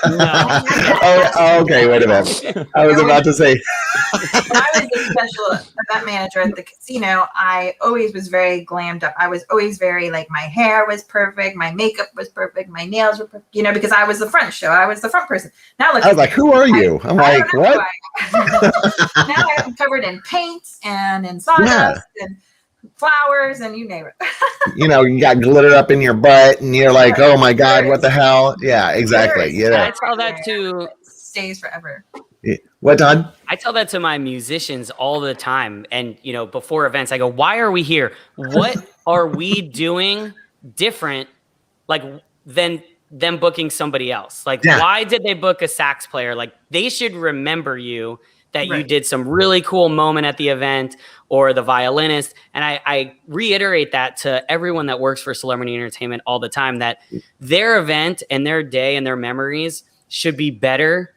Oh, okay. Wait a minute. I was about to say. When I was a special event manager at the casino, I always was very glammed up. I was always very like, my hair was perfect, my makeup was perfect, my nails were perfect, because I was the front show. I was the front person. Now look, I was like, who are you? I'm like, what? Now I'm covered in paint and in sawdust and flowers and you name it. You got glitter up in your butt and you're like, oh my God, what the hell? Yeah, exactly. I tell that to stays forever. What, Todd? I tell that to my musicians all the time. And, before events, I go, why are we here? What are we doing different, than them booking somebody else? Why did they book a sax player? They should remember you that you did some really cool moment at the event, or the violinist. And I reiterate that to everyone that works for Celebrity Entertainment all the time, that their event and their day and their memories should be better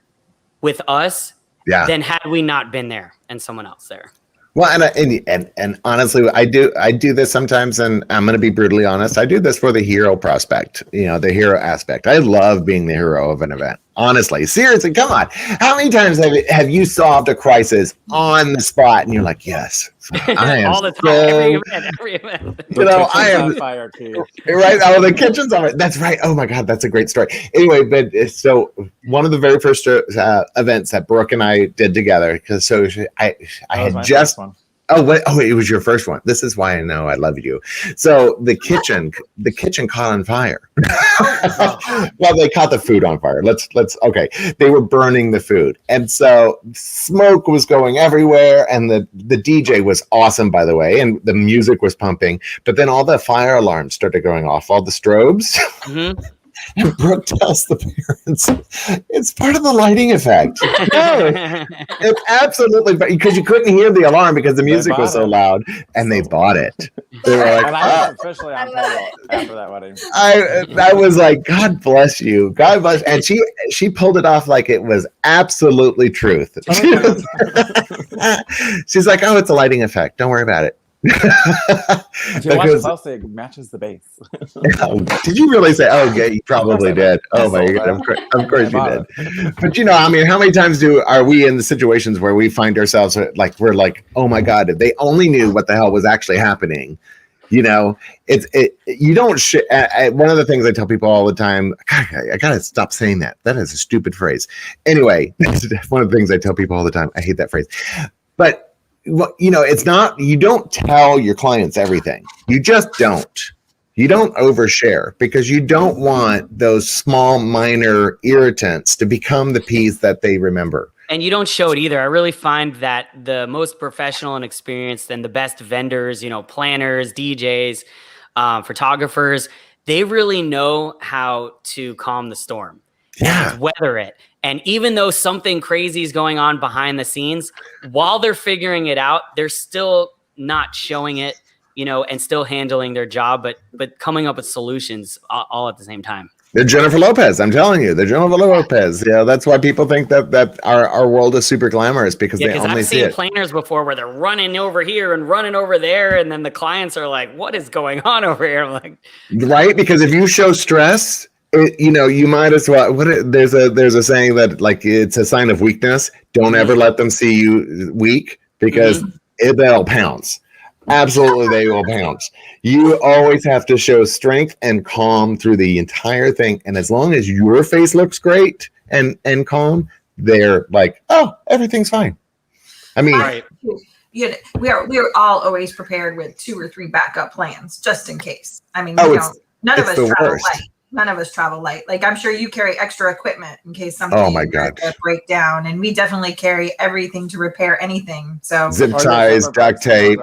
with us than had we not been there and someone else there. Well, and honestly, I do this sometimes, and I'm going to be brutally honest. I do this for the hero prospect, the hero aspect. I love being the hero of an event. Honestly, seriously, come on. How many times have you solved a crisis on the spot, and you're like, yes, I am all the time, every event. I am on fire too. Right. Oh, the kitchen's on it. That's right. Oh my God, that's a great story. Anyway, but so one of the very first events that Brooke and I did together, because I had just. Oh, it was your first one. This is why I know I love you. So the kitchen caught on fire. Well, they caught the food on fire. Okay. They were burning the food. And so smoke was going everywhere. And the DJ was awesome, by the way. And the music was pumping. But then all the fire alarms started going off, all the strobes. Mm-hmm. And Brooke tells the parents, it's part of the lighting effect. No, it's absolutely, because you couldn't hear the alarm because the music was so loud, and they bought it. They were like, and I was officially on payroll after that wedding. I was like, God bless you. God bless. And she pulled it off like it was absolutely truth. She's like, oh, it's a lighting effect. Don't worry about it. If you watch closely, it matches the bass. Did you really say? Oh, yeah, you probably did. Oh my God, of course you did. But how many times are we in the situations where we find ourselves like we're like, oh my God, if they only knew what the hell was actually happening. You don't. One of the things I tell people all the time. God, I gotta stop saying that. That is a stupid phrase. Anyway, one of the things I tell people all the time. I hate that phrase, but. Well, it's not, you don't tell your clients everything. You just don't. You don't overshare because you don't want those small, minor irritants to become the piece that they remember. And you don't show it either. I really find that the most professional and experienced and the best vendors, planners, DJs, photographers, they really know how to calm the storm. Yeah. Weather it. And even though something crazy is going on behind the scenes, while they're figuring it out, they're still not showing it, and still handling their job, but coming up with solutions all at the same time. They're Jennifer Lopez. I'm telling you, they're Jennifer Lopez. Yeah, that's why people think that our world is super glamorous because they only see it. I've seen planners before where they're running over here and running over there, and then the clients are like, "What is going on over here?" I'm like, right? Because if you show stress. You might as well. There's a saying that it's a sign of weakness. Don't ever let them see you weak because they'll pounce. Absolutely, they will pounce. You always have to show strength and calm through the entire thing. And as long as your face looks great and calm, they're like, oh, everything's fine. I mean, right. We are all always prepared with 2 or 3 backup plans just in case. I mean, none of us travel light. None of us travel light. Like I'm sure you carry extra equipment in case something break down, and we definitely carry everything to repair anything. So zip ties, duct tape,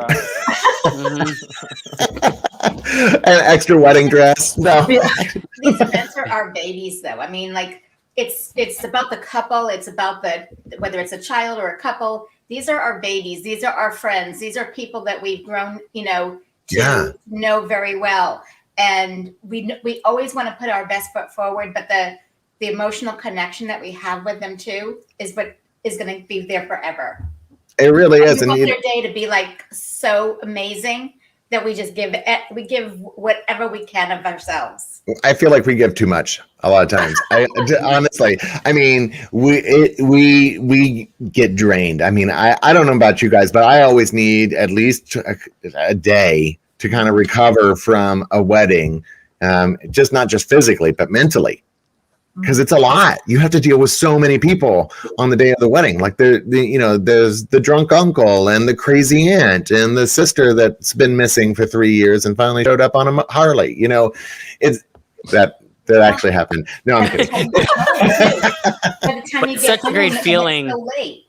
an extra wedding dress. No, These events are our babies, though. I mean, like it's about the couple. It's about whether it's a child or a couple. These are our babies. These are our friends. These are people that we've grown, to know very well. And we always want to put our best foot forward, but the emotional connection that we have with them too is what is going to be there forever. It really is. We want their day to be like so amazing that we just give whatever we can of ourselves. I feel like we give too much a lot of times. Honestly, I mean, we get drained. I mean, I don't know about you guys, but I always need at least a day to kind of recover from a wedding, just not just physically, but mentally. Because it's a lot. You have to deal with so many people on the day of the wedding. Like there's the drunk uncle and the crazy aunt and the sister that's been missing for 3 years and finally showed up on a Harley. It's that actually happened. No, I'm kidding. By the time you get such a great feeling. It's so late.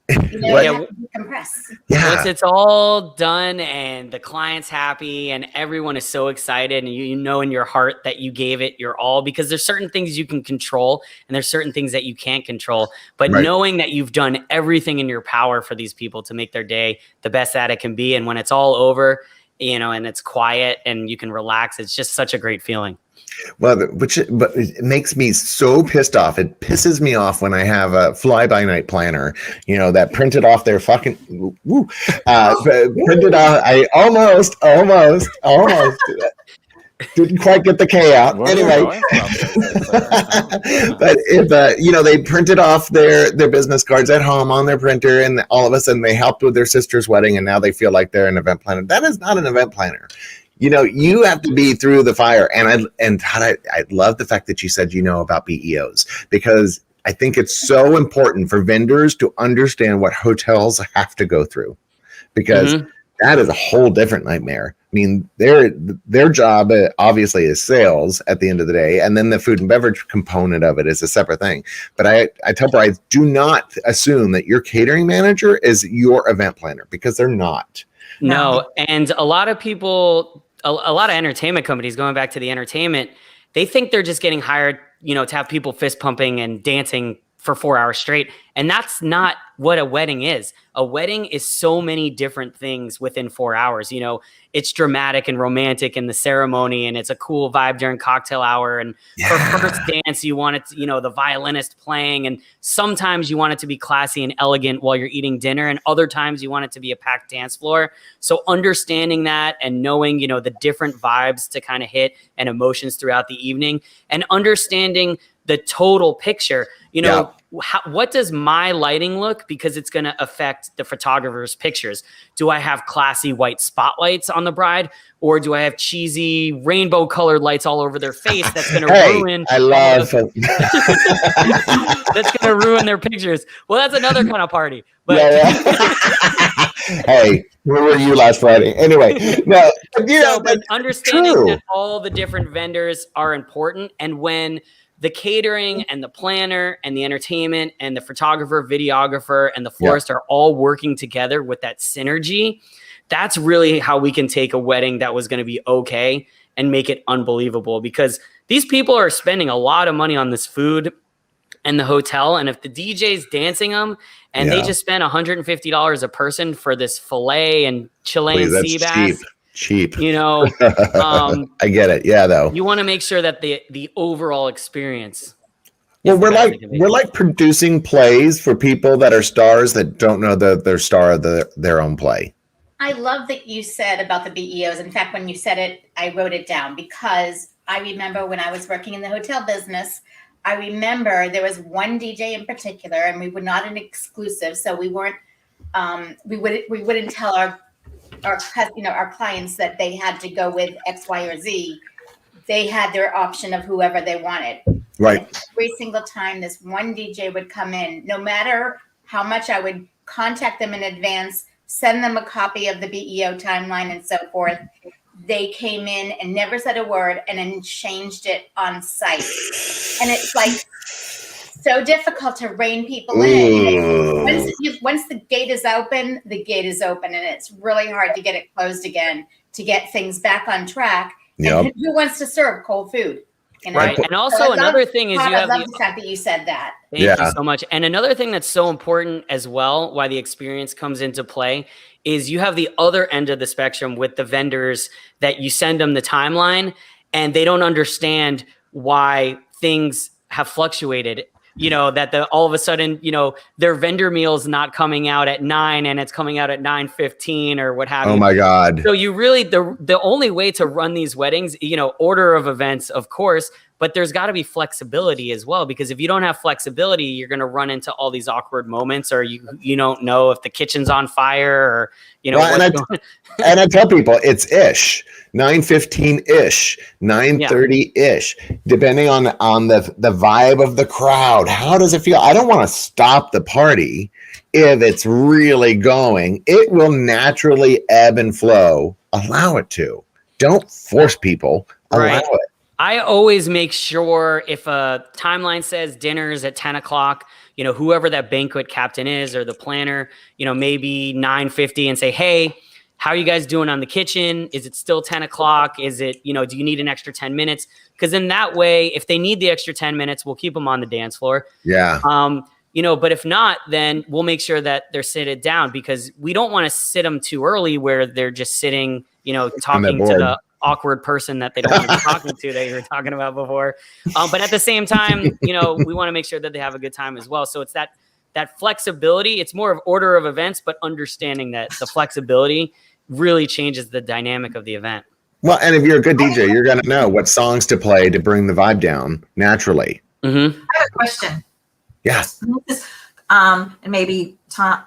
You have to decompress. Yeah. Once it's all done and the client's happy and everyone is so excited and you know in your heart that you gave it your all, because there's certain things you can control and there's certain things that you can't control. But knowing that you've done everything in your power for these people to make their day the best that it can be. And when it's all over, and it's quiet and you can relax, it's just such a great feeling. Well, but it makes me so pissed off. It pisses me off when I have a fly-by-night planner, that printed off their fucking printed off. I almost didn't quite get the K out. Anyway, but if they printed off their business cards at home on their printer, and all of a sudden they helped with their sister's wedding, and now they feel like they're an event planner. That is not an event planner. You have to be through the fire. And Todd, I love the fact that you said about BEOs, because I think it's so important for vendors to understand what hotels have to go through, because that is a whole different nightmare. I mean, their job obviously is sales at the end of the day, and then the food and beverage component of it is a separate thing. But I tell brides, do not assume that your catering manager is your event planner, because they're not. No, and a lot of people, a lot of entertainment companies, going back to the entertainment, they think they're just getting hired, to have people fist pumping and dancing for 4 hours straight. And that's not what a wedding is. A wedding is so many different things within 4 hours. It's dramatic and romantic in the ceremony, and it's a cool vibe during cocktail hour. And for first dance, you want it to, the violinist playing. And sometimes you want it to be classy and elegant while you're eating dinner. And other times you want it to be a packed dance floor. So understanding that and knowing, the different vibes to kind of hit and emotions throughout the evening, and understanding the total picture, what does my lighting look? Because it's going to affect the photographer's pictures. Do I have classy white spotlights on the bride, or do I have cheesy rainbow colored lights all over their face? That's going to ruin. I love that's going to ruin their pictures. Well, that's another kind of party. But hey, where were you last Friday? Anyway, no, but understanding that all the different vendors are important, and when the catering and the planner and the entertainment and the photographer, videographer, and the florist are all working together with that synergy, that's really how we can take a wedding that was going to be okay and make it unbelievable. Because these people are spending a lot of money on this food and the hotel. And if the DJ's dancing them and they just spent $150 a person for this filet and Chilean sea bass. Cheap. I get it. Yeah, though. You want to make sure that the overall experience. Well, we're like producing plays for people that are stars that don't know that they're star of their own play. I love that you said about the BEOs. In fact, when you said it, I wrote it down, because I remember when I was working in the hotel business, I remember there was one DJ in particular, and we were not an exclusive, so we weren't. We wouldn't tell our clients that they had to go with X, Y, or Z. They had their option of whoever they wanted. Right. And every single time this one DJ would come in, no matter how much I would contact them in advance, send them a copy of the BEO timeline and so forth, they came in and never said a word and then changed it on site. And it's like so difficult to rein people in. Once the gate is open, the gate is open, and it's really hard to get it closed again, to get things back on track. Yep. And who wants to serve cold food? Right. And also another thing is Todd, you have I love the fact that you said that. Thank you so much. And another thing that's so important as well, why the experience comes into play, is you have the other end of the spectrum with the vendors that you send them the timeline and they don't understand why things have fluctuated. You know, that all of a sudden, you know, their vendor meal is not coming out at 9 and it's coming out at 9:15 or what have you. Oh my God. So you really, the only way to run these weddings, you know, order of events, of course, but there's got to be flexibility as well, because if you don't have flexibility, you're going to run into all these awkward moments, or you don't know if the kitchen's on fire, or, you know, and I tell people it's ish 9:15-ish, 9:30-ish, depending on the vibe of the crowd. How does it feel? I don't want to stop the party. If it's really going, it will naturally ebb and flow. Allow it to. Don't force people. Allow it. I always make sure if a timeline says dinner's at 10 o'clock, you know, whoever that banquet captain is or the planner, you know, maybe 9:50 and say, hey, how are you guys doing on the kitchen? Is it still 10 o'clock? Is it, you know, do you need an extra 10 minutes? Because in that way, if they need the extra 10 minutes, we'll keep them on the dance floor. Yeah. You know, but if not, then we'll make sure that they're seated down, because we don't want to sit them too early where they're just sitting, you know, talking to the awkward person that they don't want to be talking to that you were talking about before. But at the same time, you know, we want to make sure that they have a good time as well. So it's that flexibility. It's more of order of events, but understanding that the flexibility really changes the dynamic of the event. Well, and if you're a good DJ, you're going to know what songs to play to bring the vibe down naturally. Mm-hmm. I have a question. Yes. And maybe Todd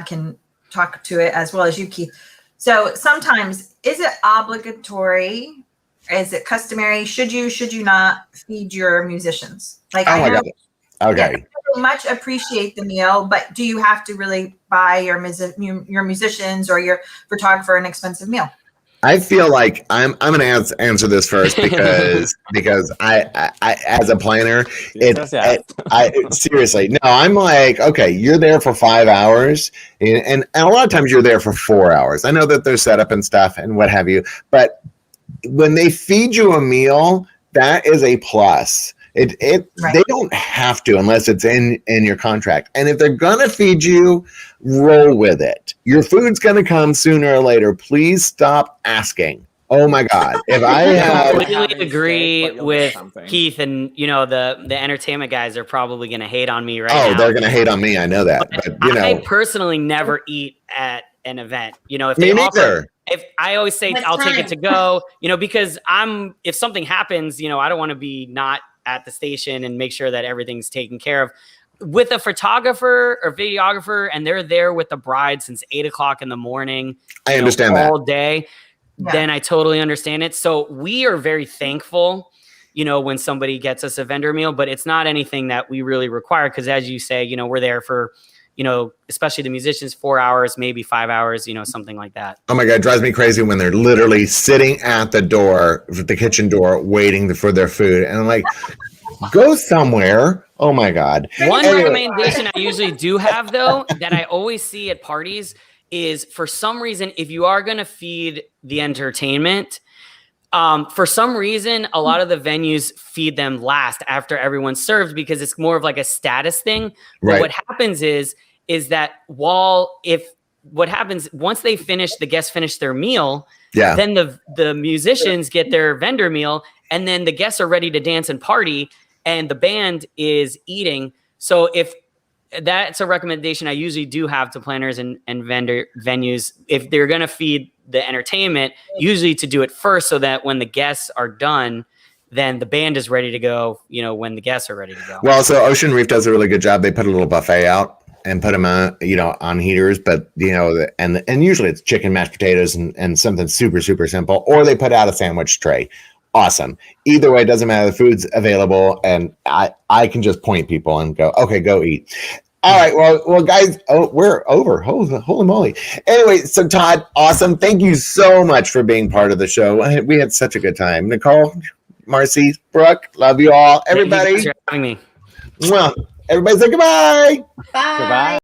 can talk to it as well as you, Keith. So sometimes, is it obligatory? Is it customary? Should you not feed your musicians? Like, oh my God. Okay. I much appreciate the meal, but do you have to really buy your musicians or your photographer an expensive meal? I feel like I'm going to answer this first because I as a planner, I seriously, no, I'm like, okay, you're there for 5 hours and a lot of times you're there for 4 hours. I know that there's setup and stuff and what have you, but when they feed you a meal, that is a plus. Right. They don't have to unless it's in your contract. And if they're gonna feed you, roll with it. Your food's gonna come sooner or later. Please stop asking. Oh my God! If I completely agree with Keith, and you know the entertainment guys are probably gonna hate on me now. Oh, they're gonna hate on me. I know that. But you know, I personally never eat at an event. You know, if me they neither. If I always say I'll take it to go, you know, because if something happens, you know, I don't want to be not at the station and make sure that everything's taken care of. With a photographer or videographer, and they're there with the bride since 8 o'clock in the morning, I understand all day, then I totally understand it. So we are very thankful, you know, when somebody gets us a vendor meal, but it's not anything that we really require. Cause as you say, you know, we're there for, you know, especially the musicians, 4 hours, maybe 5 hours, you know, something like that. Oh my God, it drives me crazy when they're literally sitting at the door, the kitchen door, waiting for their food. And I'm like, go somewhere. Oh my God. One recommendation I usually do have, though, that I always see at parties is, for some reason, if you are going to feed the entertainment, for some reason, a lot of the venues feed them last after everyone's served, because it's more of like a status thing. But what happens is that once they finish, the guests finish their meal, then the musicians get their vendor meal, and then the guests are ready to dance and party, and the band is eating. So if that's a recommendation I usually do have to planners and vendor venues, if they're going to feed the entertainment, usually to do it first, so that when the guests are done, then the band is ready to go, you know, when the guests are ready to go. Well, so Ocean Reef does a really good job. They put a little buffet out and put them on, you know, on heaters, but you know, and usually it's chicken, mashed potatoes and something super, super simple, or they put out a sandwich tray. Awesome. Either way, it doesn't matter. The food's available, and I can just point people and go, okay, go eat. All right. Well, guys, we're over. Holy moly. Anyway, so Todd, awesome. Thank you so much for being part of the show. We had such a good time. Nicole, Marcy, Brooke, love you all. Everybody. Thank you for having me. Well, everybody say goodbye. Bye. Goodbye.